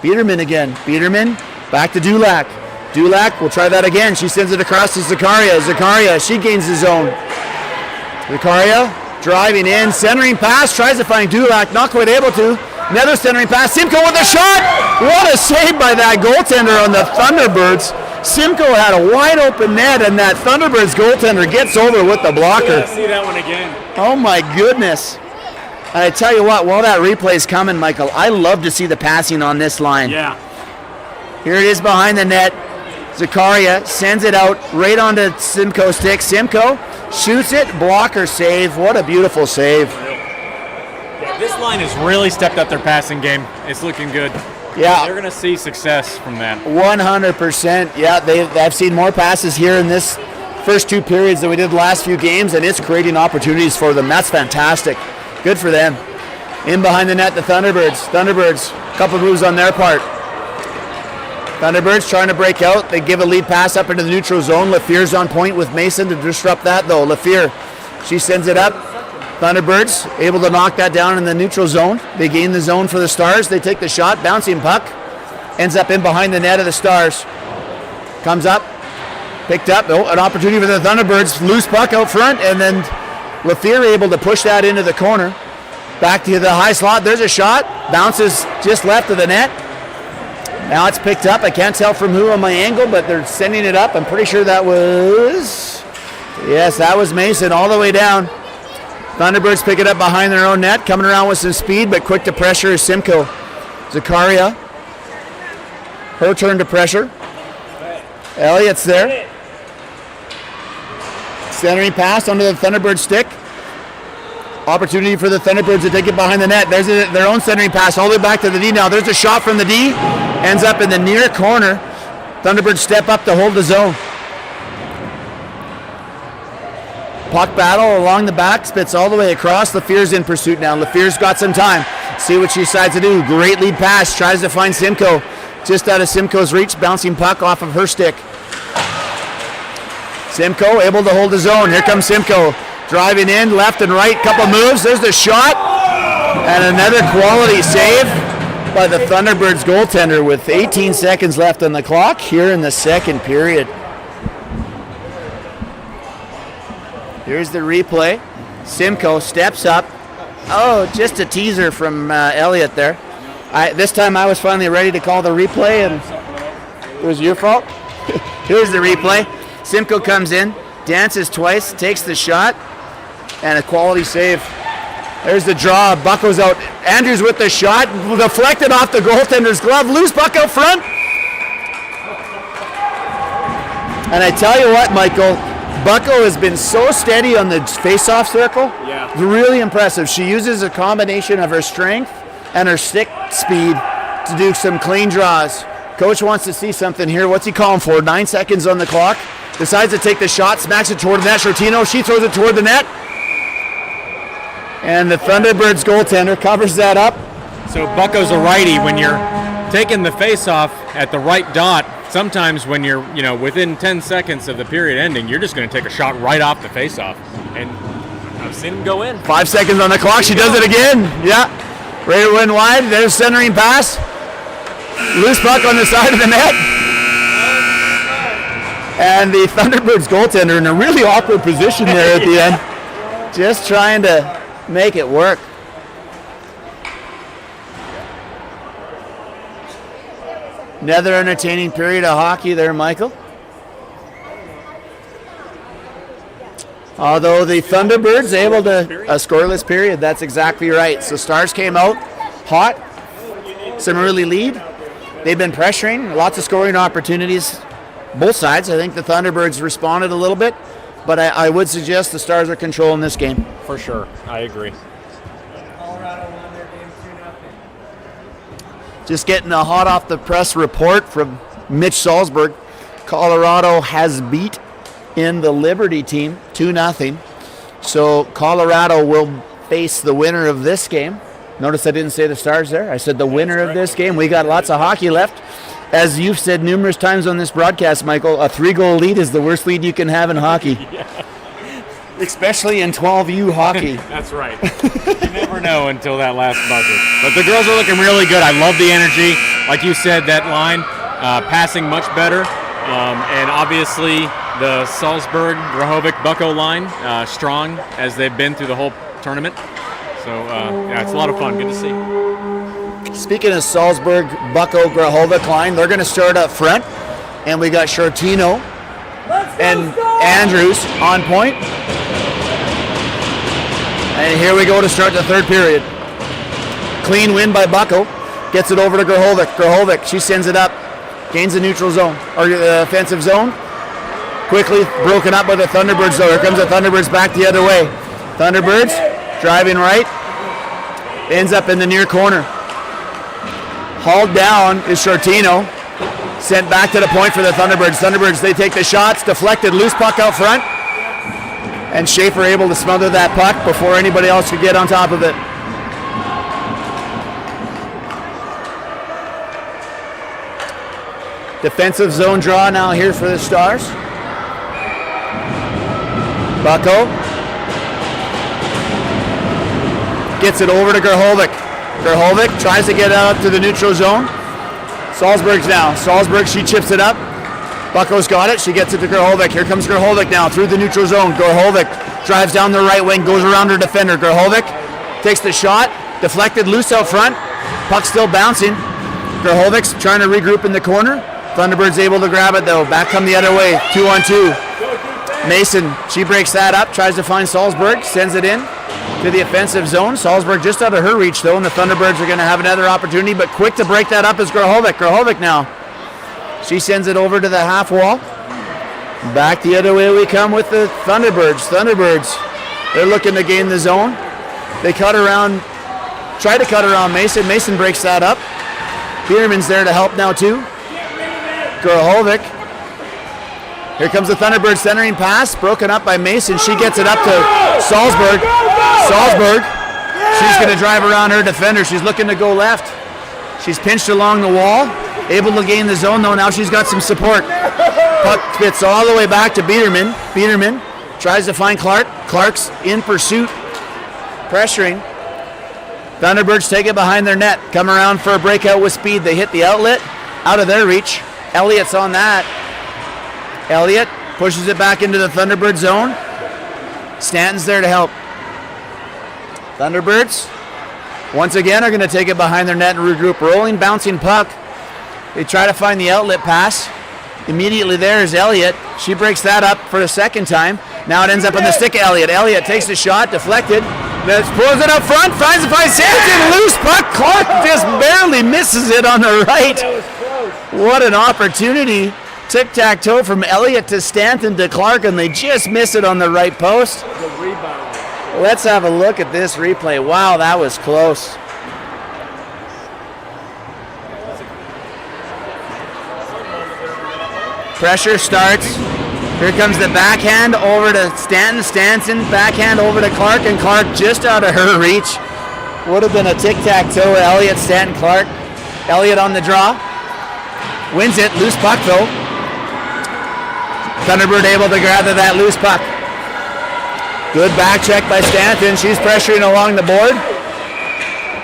Biederman again. Biederman back to Dulac. Dulac will try that again. She sends it across to Zakaria. Zakaria, she gains the zone. Zakaria driving in, centering pass, tries to find Dulac, not quite able to. Another centering pass. Simcoe with a shot. What a save by that goaltender on the Thunderbirds. Simcoe had a wide open net, and that Thunderbirds goaltender gets over with the blocker.
See that one again.
Oh my goodness. And I tell you what, while that replay is coming, Michael, I love to see the passing on this line.
Yeah.
Here it is behind the net. Zakaria sends it out right onto Simcoe's stick. Simcoe shoots it, blocker save. What a beautiful save.
Yeah, this line has really stepped up their passing game. It's looking good.
Yeah.
They're going to see success from that.
100%. Yeah, I've seen more passes here in this first 2 periods than we did the last few games, and it's creating opportunities for them. That's fantastic. Good for them. In behind the net, the Thunderbirds. Thunderbirds, a couple moves on their part. Thunderbirds trying to break out. They give a lead pass up into the neutral zone. Lafiere's on point with Mason to disrupt that, though. Lafiere, she sends it up. Thunderbirds able to knock that down in the neutral zone. They gain the zone for the Stars. They take the shot. Bouncing puck. Ends up in behind the net of the Stars. Comes up. Picked up. Oh, an opportunity for the Thunderbirds. Loose puck out front. And then Lafiere able to push that into the corner. Back to the high slot. There's a shot. Bounces just left of the net. Now it's picked up. I can't tell from who on my angle, but they're sending it up. I'm pretty sure that was... Yes, that was Mason all the way down. Thunderbirds pick it up behind their own net, coming around with some speed, but quick to pressure is Simcoe. Zakaria, her turn to pressure. Elliott's there. Centering pass onto the Thunderbird stick. Opportunity for the Thunderbirds to take it behind the net. There's their own centering pass all the way back to the D now. There's a shot from the D. Ends up in the near corner. Thunderbirds step up to hold the zone. Puck battle along the back, spits all the way across. Lafiere's in pursuit now. Lafiere's got some time. See what she decides to do. Great lead pass. Tries to find Simcoe. Just out of Simcoe's reach. Bouncing puck off of her stick. Simcoe able to hold the zone. Here comes Simcoe. Driving in, left and right. Couple moves. There's the shot. And another quality save by the Thunderbirds goaltender with 18 seconds left on the clock here in the second period. Here's the replay. Simcoe steps up. Oh, just a teaser from Elliott there. This time I was finally ready to call the replay, and it was your fault. Here's the replay. Simcoe comes in, dances twice, takes the shot, and a quality save. There's the draw. Bucko's out. Andrews with the shot, deflected off the goaltender's glove. Loose puck out front. And I tell you what, Michael, Bucko has been so steady on the face-off circle.
Yeah.
It's really impressive. She uses a combination of her strength and her stick speed to do some clean draws. Coach wants to see something here. What's he calling for? 9 seconds on the clock. Decides to take the shot, smacks it toward the net. Shortino, she throws it toward the net. And the Thunderbirds goaltender covers that up.
So Bucko's a righty. When you're taking the face-off at the right dot, sometimes when you're within 10 seconds of the period ending, you're just going to take a shot right off the face-off. And I've seen him go in.
5 seconds on the clock. She does it again. Yeah. Ready to win wide. There's centering pass. Loose puck on the side of the net. And the Thunderbirds goaltender in a really awkward position there at the end. Just trying to make it work. Another entertaining period of hockey there, Michael. Although the Thunderbirds able to a scoreless period, that's exactly right. So Stars came out hot, some early lead. They've been pressuring, lots of scoring opportunities, both sides. I think the Thunderbirds responded a little bit, but I would suggest the Stars are controlling this game.
For sure, I agree.
Colorado won their game 2-0.
Just getting a hot off the press report from Mitch Salzberg. Colorado has beat in the Liberty team 2-0. So Colorado will face the winner of this game. Notice I didn't say the Stars there. I said the winner of this game. We got lots of hockey left. As you've said numerous times on this broadcast, Michael, a 3-goal lead is the worst lead you can have in hockey.
Yeah.
Especially in 12U hockey.
That's right. You never know until that last buzzer. But the girls are looking really good. I love the energy. Like you said, that line, passing much better. And obviously the Salzburg, Grahovic, Bucko line, strong as they've been through the whole tournament. So, yeah, it's a lot of fun. Good to see.
Speaking of Salzburg, Bucko, Grahovic line, they're going to start up front. And we got Shortino and Andrews on point. And here we go to start the third period. Clean win by Bucko. Gets it over to Grahovic. Grahovic, she sends it up. Gains the neutral zone, or the offensive zone. Quickly broken up by the Thunderbirds, though. Here comes the Thunderbirds back the other way. Thunderbirds driving right. Ends up in the near corner. Hauled down is Shortino. Sent back to the point for the Thunderbirds. Thunderbirds, they take the shots. Deflected, loose puck out front. And Schaefer able to smother that puck before anybody else could get on top of it. Defensive zone draw now here for the Stars. Bucko gets it over to Grahovic. Grahovic tries to get out to the neutral zone. Salzburg's now. Salzburg, she chips it up. Bucko's got it. She gets it to Grahovic. Here comes Grahovic now through the neutral zone. Grahovic drives down the right wing, goes around her defender. Grahovic takes the shot. Deflected, loose out front. Puck still bouncing. Grahovic's trying to regroup in the corner. Thunderbirds able to grab it though. Back come the other way. 2-on-2. Mason, she breaks that up. Tries to find Salzburg. Sends it in to the offensive zone. Salzburg just out of her reach though, and the Thunderbirds are going to have another opportunity, but quick to break that up is Grahovic. Grahovic now. She sends it over to the half wall. Back the other way we come with the Thunderbirds. Thunderbirds, they're looking to gain the zone. They cut around, try to cut around Mason. Mason breaks that up. Bierman's there to help now too. Grahovic. Here comes the Thunderbirds centering pass, broken up by Mason. She gets it up to Salzburg. Salzburg, she's going to drive around her defender. She's looking to go left. She's pinched along the wall. Able to gain the zone though. Now she's got some support. Puck fits all the way back to Biederman. Biederman tries to find Clark. Clark's in pursuit. Pressuring. Thunderbirds take it behind their net. Come around for a breakout with speed. They hit the outlet. Out of their reach. Elliott's on that. Elliott pushes it back into the Thunderbird zone. Stanton's there to help. Thunderbirds, once again, are going to take it behind their net and regroup. Rolling, bouncing puck. They try to find the outlet pass. Immediately there is Elliott. She breaks that up for the second time. Now it ends up on the stick of Elliott. Elliott takes the shot, deflected. Then pulls it up front, finds Stanton, loose puck. Clark just barely misses it on the right. What an opportunity. Tic-tac-toe from Elliott to Stanton to Clark, and they just miss it on the right post. Let's have a look at this replay. Wow, that was close. Pressure starts. Here comes the backhand over to Stanton. Stanton, backhand over to Clark, and Clark just out of her reach. Would have been a tic-tac-toe. Elliott, Stanton, Clark. Elliott on the draw. Wins it. Loose puck, though. Thunderbird able to gather that loose puck. Good back check by Stanton. She's pressuring along the board.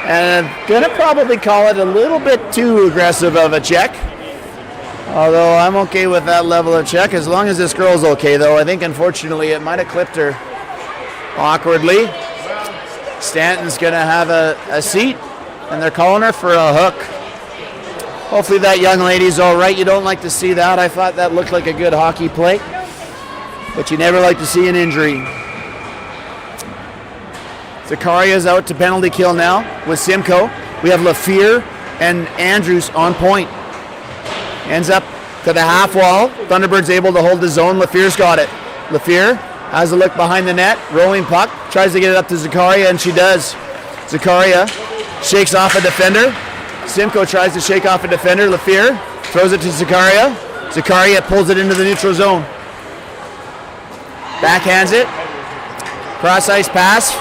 And going to probably call it a little bit too aggressive of a check. Although I'm okay with that level of check as long as this girl's okay, though. I think, unfortunately, it might have clipped her awkwardly. Stanton's going to have a seat, and they're calling her for a hook. Hopefully that young lady's all right. You don't like to see that. I thought that looked like a good hockey play, but you never like to see an injury. Zakaria's out to penalty kill now with Simcoe. We have Lafleur and Andrews on point. Ends up to the half wall. Thunderbird's able to hold the zone. Lafleur's got it. Lafleur has a look behind the net. Rolling puck. Tries to get it up to Zakaria, and she does. Zakaria shakes off a defender. Simcoe tries to shake off a defender. Lafleur throws it to Zakaria. Zakaria pulls it into the neutral zone. Backhands it. Cross-ice pass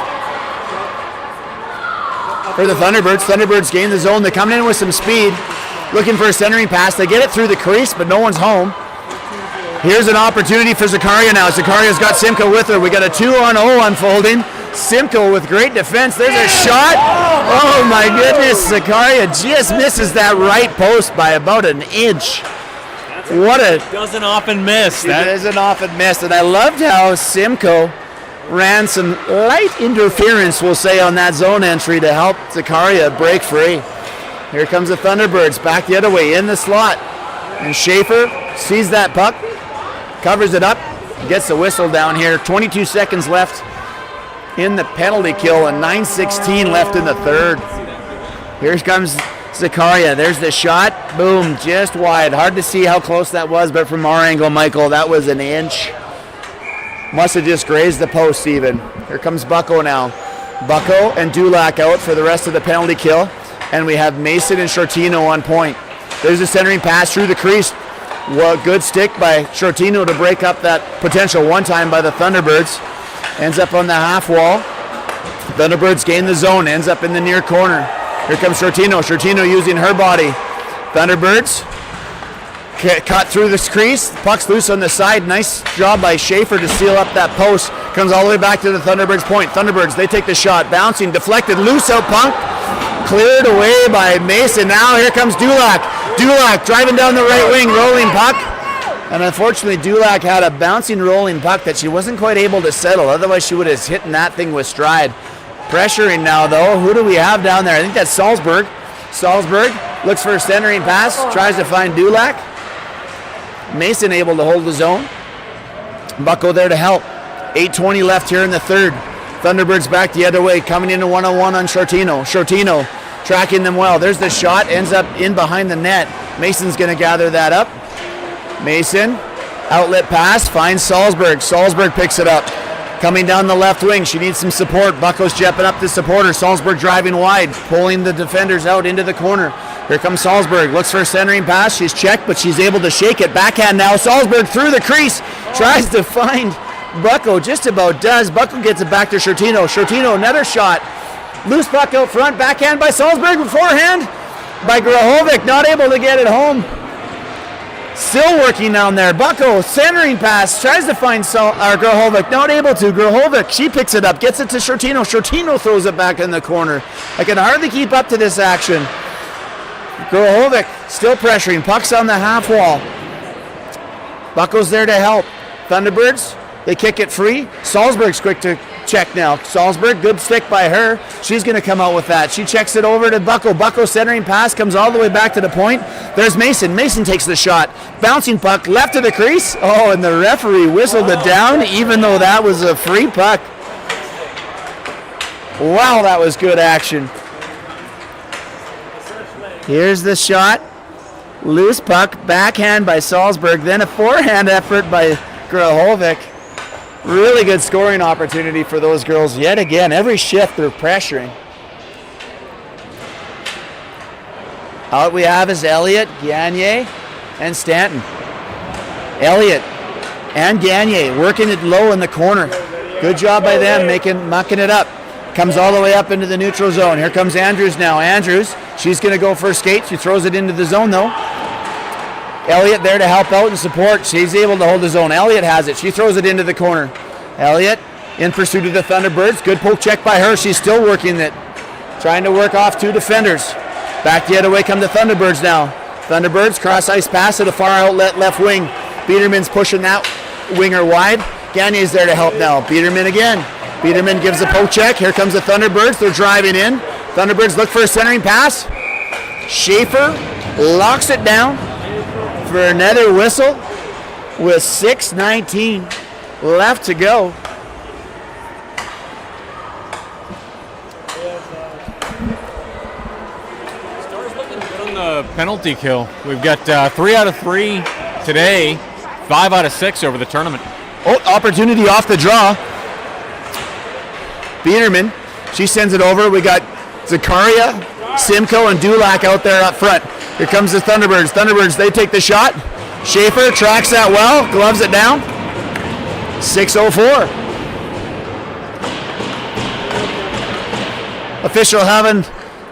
for the Thunderbirds. Thunderbirds gain the zone. They're coming in with some speed. Looking for a centering pass. They get it through the crease, but no one's home. Here's an opportunity for Zakaria now. Zakaria's got Simcoe with her. We got a 2-on-0 unfolding. Simcoe with great defense. There's a shot. Oh my goodness. Zakaria just misses that right post by about an inch. What a...
Doesn't often miss.
That doesn't often miss. And I loved how Simcoe ran some light interference, we'll say, on that zone entry to help Zakaria break free. Here comes the Thunderbirds back the other way in the slot. And Schaefer sees that puck, covers it up, gets the whistle down here. 22 seconds left in the penalty kill and 9:16 left in the third. Here comes Zakaria. There's the shot. Boom, just wide. Hard to see how close that was, but from our angle, Michael, that was an inch. Must have just grazed the post even. Here comes Bucko now. Bucko and Dulac out for the rest of the penalty kill. And we have Mason and Shortino on point. There's a centering pass through the crease. Well, good stick by Shortino to break up that potential one-time by the Thunderbirds. Ends up on the half wall. Thunderbirds gain the zone. Ends up in the near corner. Here comes Shortino. Shortino using her body. Thunderbirds cut through this crease. Puck's loose on the side. Nice job by Schaefer to seal up that post. Comes all the way back to the Thunderbirds point. Thunderbirds, they take the shot. Bouncing, deflected, loose out puck. Cleared away by Mason. Now here comes Dulac. Dulac driving down the right wing, rolling puck. And unfortunately, Dulac had a bouncing, rolling puck that she wasn't quite able to settle. Otherwise, she would have hit that thing with stride. Pressuring now, though. Who do we have down there? I think that's Salzburg. Salzburg looks for a centering pass, tries to find Dulac. Mason able to hold the zone. Bucko there to help. 8:20 left here in the third. Thunderbirds back the other way, coming in a 1-on-1 on Shortino. Shortino tracking them well. There's the shot, ends up in behind the net. Mason's going to gather that up. Mason, outlet pass, finds Salzburg. Salzburg picks it up. Coming down the left wing, she needs some support. Bucko's jumping up to support her. Salzburg driving wide, pulling the defenders out into the corner. Here comes Salzburg, looks for a centering pass. She's checked, but she's able to shake it. Backhand now. Salzburg through the crease, tries to find Bucko, just about does. Bucko gets it back to Shortino. Shortino, another shot. Loose puck out front. Backhand by Salzburg. Beforehand by Grahovic. Not able to get it home. Still working down there. Bucko, centering pass. Tries to find Grahovic. Not able to. Grahovic, she picks it up. Gets it to Shortino. Shortino throws it back in the corner. I can hardly keep up to this action. Grahovic still pressuring. Puck's on the half wall. Bucko's there to help. Thunderbirds They kick it free. Salzburg's quick to check now. Salzburg, good stick by her. She's going to come out with that. She checks it over to Bucko. Bucko centering pass comes all the way back to the point. There's Mason. Mason takes the shot. Bouncing puck left to the crease. Oh, and the referee whistled it down even though that was a free puck. Wow, that was good action. Here's the shot. Loose puck, backhand by Salzburg, then a forehand effort by Grahovic. Really good scoring opportunity for those girls yet again. Every shift they're pressuring. Out we have is Elliott, Gagne, and Stanton. Elliott and Gagne working it low in the corner. Good job by them mucking it up. Comes all the way up into the neutral zone. Here comes Andrews now. Andrews, she's going to go for a skate. She throws it into the zone though. Elliott there to help out and support. She's able to hold the zone. Elliott has it. She throws it into the corner. Elliott in pursuit of the Thunderbirds. Good poke check by her. She's still working it. Trying to work off 2 defenders. Back the other way come the Thunderbirds now. Thunderbirds cross ice pass to the far outlet left wing. Biederman's pushing that winger wide. Gagne's there to help now. Biederman again. Biederman gives a poke check. Here comes the Thunderbirds. They're driving in. Thunderbirds look for a centering pass. Schaefer locks it down for another whistle with 6:19 left to go.
Stars looking good on the penalty kill. We've got 3 out of 3 today, 5 out of 6 over the tournament.
Oh, opportunity off the draw. Biederman, she sends it over. We got Zakaria, Simcoe, and Dulac out there up front. Here comes the Thunderbirds. Thunderbirds, they take the shot. Schaefer tracks that well, gloves it down. 6:04. Official having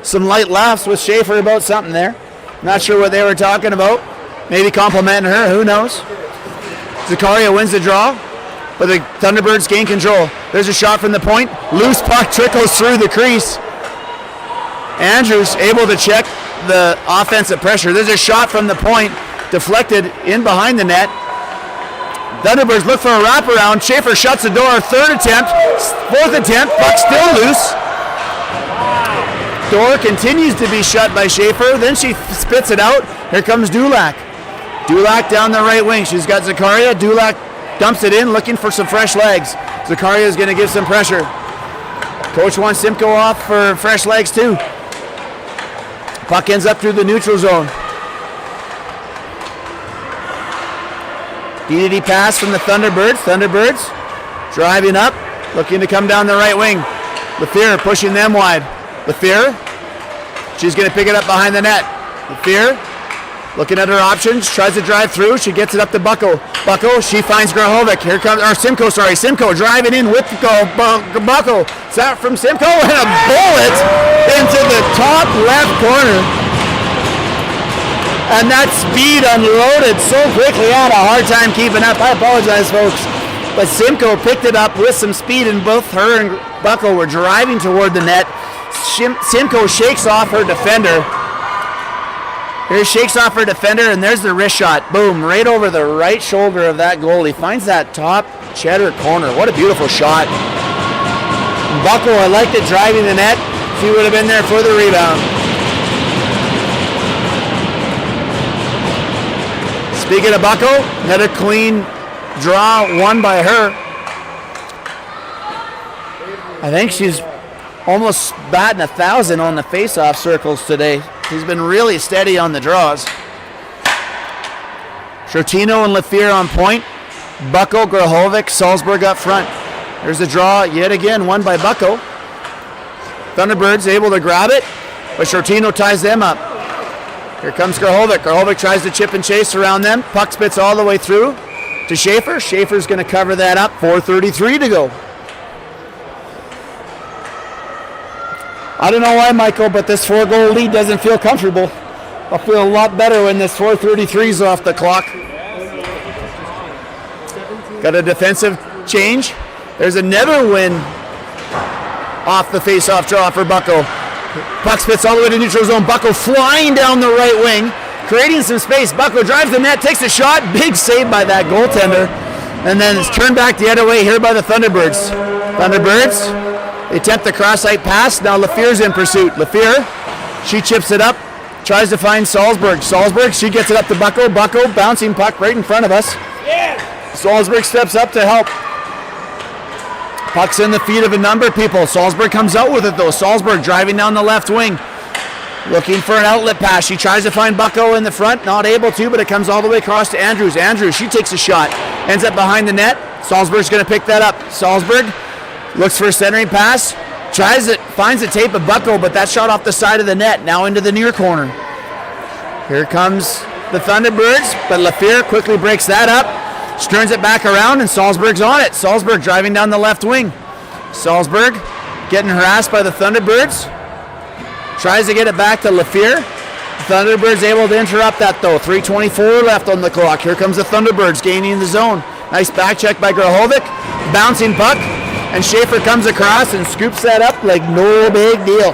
some light laughs with Schaefer about something there. Not sure what they were talking about. Maybe complimenting her, who knows. Zakaria wins the draw, but the Thunderbirds gain control. There's a shot from the point. Loose puck trickles through the crease. Andrews able to check the offensive pressure. There's a shot from the point, deflected in behind the net. Thunderbirds look for a wraparound. Schaefer shuts the door. 3rd attempt, 4th attempt. Puck still loose. Door continues to be shut by Schaefer. Then she spits it out. Here comes Dulac. Dulac down the right wing. She's got Zakaria. Dulac dumps it in, looking for some fresh legs. Zakaria is going to give some pressure. Coach wants Simcoe off for fresh legs too. Puck ends up through the neutral zone. DDD pass from the Thunderbirds. Thunderbirds driving up, looking to come down the right wing. Lefevre pushing them wide. Lefevre, she's going to pick it up behind the net. Lefevre looking at her options, tries to drive through. She gets it up to Bucko. Bucko, she finds Grahovic. Here comes, or Simcoe, sorry. Simcoe driving in with Bucko. It's out from Simcoe and a bullet into the top left corner. And that speed unloaded so quickly. I had a hard time keeping up. I apologize, folks. But Simcoe picked it up with some speed, and both her and Bucko were driving toward the net. Simcoe shakes off her defender. Here shakes off her defender, and there's the wrist shot. Boom, right over the right shoulder of that goalie. Finds that top cheddar corner. What a beautiful shot. Bucko, I liked it driving the net. She would have been there for the rebound. Speaking of Bucko, another clean draw won by her. I think she's almost batting 1,000 on the face-off circles today. He's been really steady on the draws. Shortino and Lefevre on point. Bucko, Grahovic, Salzburg up front. There's a draw yet again, won by Bucko. Thunderbirds able to grab it, but Shortino ties them up. Here comes Grahovic. Grahovic tries to chip and chase around them. Puck spits all the way through to Schaefer. Schaefer's going to cover that up. 4:33 to go. I don't know why, Michael, but this 4-goal lead doesn't feel comfortable. I'll feel a lot better when this 4:33 is off the clock. Got a defensive change. There's another win off the face-off draw for Bucko. Puck spits all the way to neutral zone. Bucko flying down the right wing, creating some space. Bucko drives the net, takes a shot. Big save by that goaltender. And then it's turned back the other way here by the Thunderbirds. Thunderbirds, they attempt the cross-site pass. Now Lafleur's in pursuit. Lafleur, she chips it up, tries to find Salzburg. Salzburg, she gets it up to Bucko. Bucko, bouncing puck right in front of us. Salzburg steps up to help. Puck's in the feet of a number of people. Salzburg comes out with it though. Salzburg driving down the left wing. Looking for an outlet pass. She tries to find Bucko in the front. Not able to, but it comes all the way across to Andrews. Andrews, she takes a shot. Ends up behind the net. Salzburg's going to pick that up. Salzburg looks for a centering pass. Tries it, finds the tape of Bucko, but that shot off the side of the net. Now into the near corner. Here comes the Thunderbirds, but Lafleur quickly breaks that up. Turns it back around, and Salzburg's on it. Salzburg driving down the left wing. Salzburg getting harassed by the Thunderbirds. Tries to get it back to Lafleur. Thunderbirds able to interrupt that though. 3:24 left on the clock. Here comes the Thunderbirds gaining the zone. Nice back check by Grahovic. Bouncing puck. And Schaefer comes across and scoops that up like no big deal.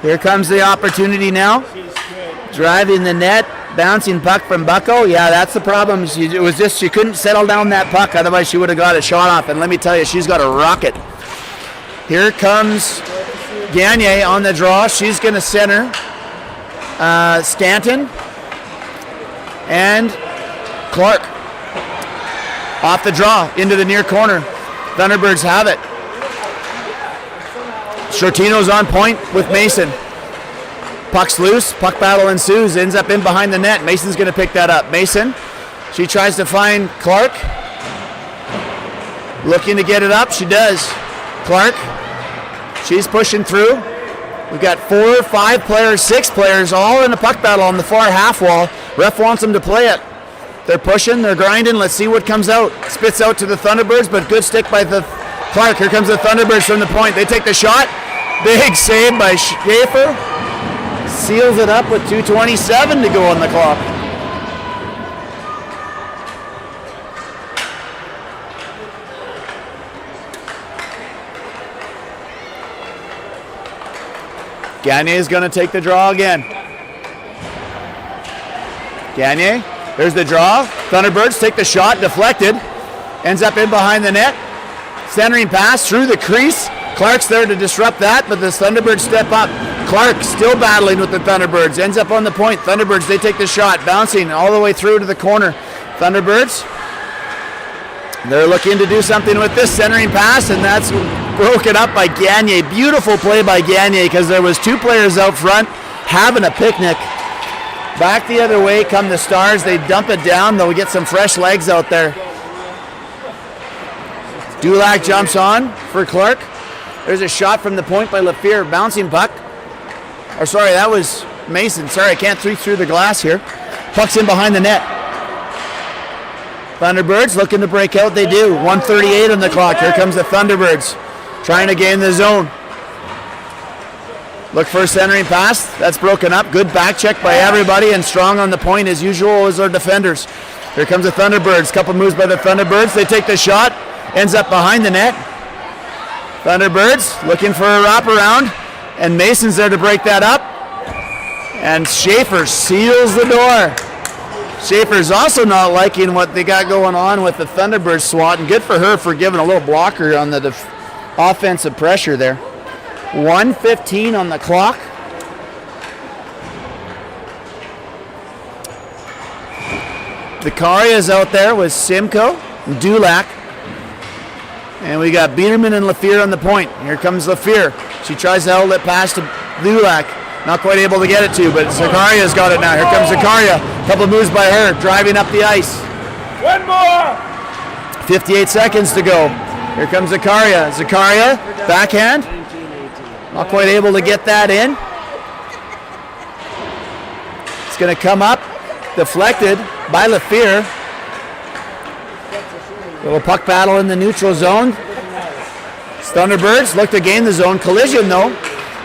Here comes the opportunity now. Driving the net. Bouncing puck from Bucko. Yeah, that's the problem. It was just she couldn't settle down that puck. Otherwise she would have got a shot off. And let me tell you, she's got a rocket. Here comes Gagne on the draw. She's going to center Stanton and Clark. Off the draw into the near corner. Thunderbirds have it. Shortino's on point with Mason. Puck's loose. Puck battle ensues. Ends up in behind the net. Mason's going to pick that up. Mason. She tries to find Clark. Looking to get it up. She does. Clark. She's pushing through. We've got 4, 5 players, 6 players all in a puck battle on the far half wall. Ref wants them to play it. They're pushing, they're grinding. Let's see what comes out. Spits out to the Thunderbirds, but good stick by the Clark. Here comes the Thunderbirds from the point. They take the shot. Big save by Schaefer. Seals it up with 2:27 to go on the clock. Gagne is going to take the draw again. Gagne, there's the draw. Thunderbirds take the shot, deflected. Ends up in behind the net. Centering pass through the crease. Clark's there to disrupt that, but the Thunderbirds step up. Clark still battling with the Thunderbirds. Ends up on the point. Thunderbirds, they take the shot. Bouncing all the way through to the corner. Thunderbirds, they're looking to do something with this centering pass, and that's broken up by Gagne. Beautiful play by Gagne because there was 2 players out front having a picnic. Back the other way come the Stars. They dump it down. They'll get some fresh legs out there. Dulac jumps on for Clark. There's a shot from the point by Lafleur. Bouncing puck. Or sorry, that was Mason. Sorry, I can't see through the glass here. Puck's in behind the net. Thunderbirds looking to break out. They do. 1:38 on the clock. Here comes the Thunderbirds trying to gain the zone. Look for a centering pass. That's broken up. Good back check by everybody, and strong on the point as usual as our defenders. Here comes the Thunderbirds. Couple moves by the Thunderbirds. They take the shot. Ends up behind the net. Thunderbirds looking for a wraparound, and Mason's there to break that up. And Schaefer seals the door. Schaefer's also not liking what they got going on with the Thunderbirds swat, and good for her for giving a little blocker on the offensive pressure there. 1:15 on the clock. Vicaria's out there with Simcoe and Dulac. And we got Biederman and Lafleur on the point. Here comes Lafleur. She tries to outlet pass to Dulac. Not quite able to get it to, but Zakaria's got it now. Here comes Zakaria. Couple moves by her, driving up the ice.
One more!
58 seconds to go. Here comes Zakaria. Zakaria, backhand. Not quite able to get that in. It's going to come up, deflected by Lafleur. Little puck battle in the neutral zone. Thunderbirds look to gain the zone. Collision though.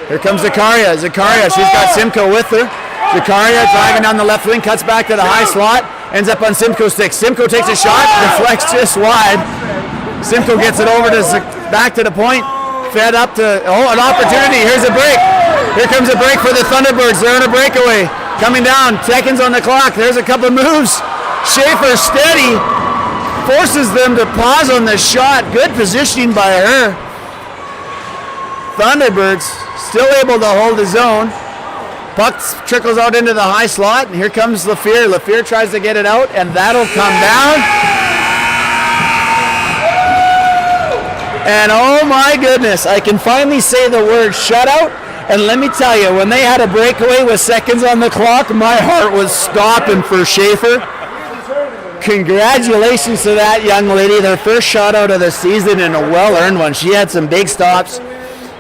Here comes Zakaria. Zakaria, she's got Simcoe with her. Zakaria driving down the left wing, cuts back to the high slot, ends up on Simcoe's stick. Simcoe takes a shot, deflects just wide. Simcoe gets it over to back to the point. Fed up to, an opportunity. Here's a break. Here comes a break for the Thunderbirds. They're on a breakaway. Coming down, seconds on the clock. There's a couple moves. Schaefer steady, forces them to pause on the shot. Good positioning by her. Thunderbirds still able to hold the zone. Puck trickles out into the high slot, and here comes Lafleur. Lafleur tries to get it out, and that'll come down. And oh my goodness, I can finally say the word shutout. And let me tell you, when they had a breakaway with seconds on the clock, my heart was stopping for Schaefer. Congratulations to that young lady. Their first shutout of the season and a well-earned one. She had some big stops.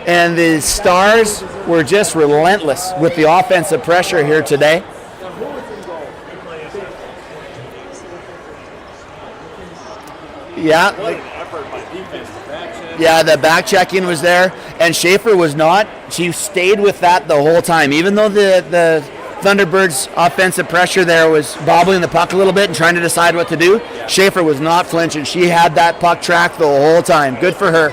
And the Stars were just relentless with the offensive pressure here today. Yeah. Yeah, the back checking was there, and Schaefer was not. She stayed with that the whole time. Even though the Thunderbirds' offensive pressure there was bobbling the puck a little bit and trying to decide what to do, Schaefer was not flinching. She had that puck track the whole time. Good for her.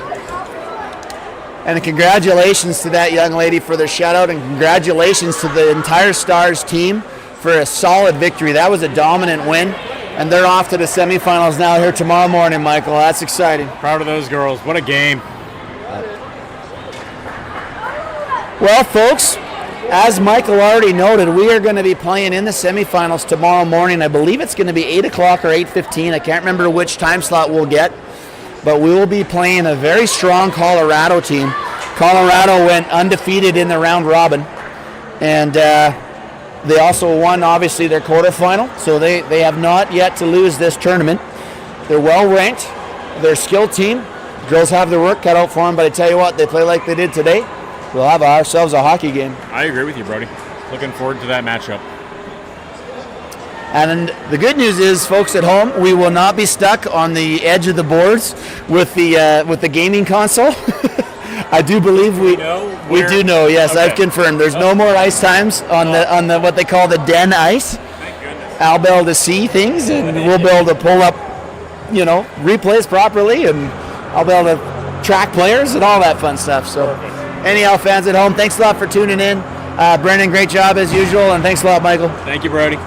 And congratulations to that young lady for the shutout, and congratulations to the entire Stars team for a solid victory. That was a dominant win, and they're off to the semifinals now here tomorrow morning, Michael. That's exciting.
Proud of those girls. What a game.
Well, folks, as Michael already noted, we are going to be playing in the semifinals tomorrow morning. I believe it's going to be 8 o'clock or 8:15. I can't remember which time slot we'll get. But we will be playing a very strong Colorado team. Colorado went undefeated in the round robin. And they also won, obviously, their quarterfinal. So they have not yet to lose this tournament. They're well-ranked. They're a skilled team. Girls have their work cut out for them. But I tell you what, they play like they did today. We'll have ourselves a hockey game.
I agree with you, Brody. Looking forward to that matchup.
And the good news is, folks at home, we will not be stuck on the edge of the boards with the gaming console. I do believe we do know. Yes, okay. I've confirmed. There's no more ice times on the what they call the den ice.
Thank goodness.
I'll be able to see things, and we'll be able to pull up, replays properly, and I'll be able to track players and all that fun stuff. So, anyhow, fans at home, thanks a lot for tuning in. Brendan, great job as usual, and thanks a lot, Michael.
Thank you, Brody.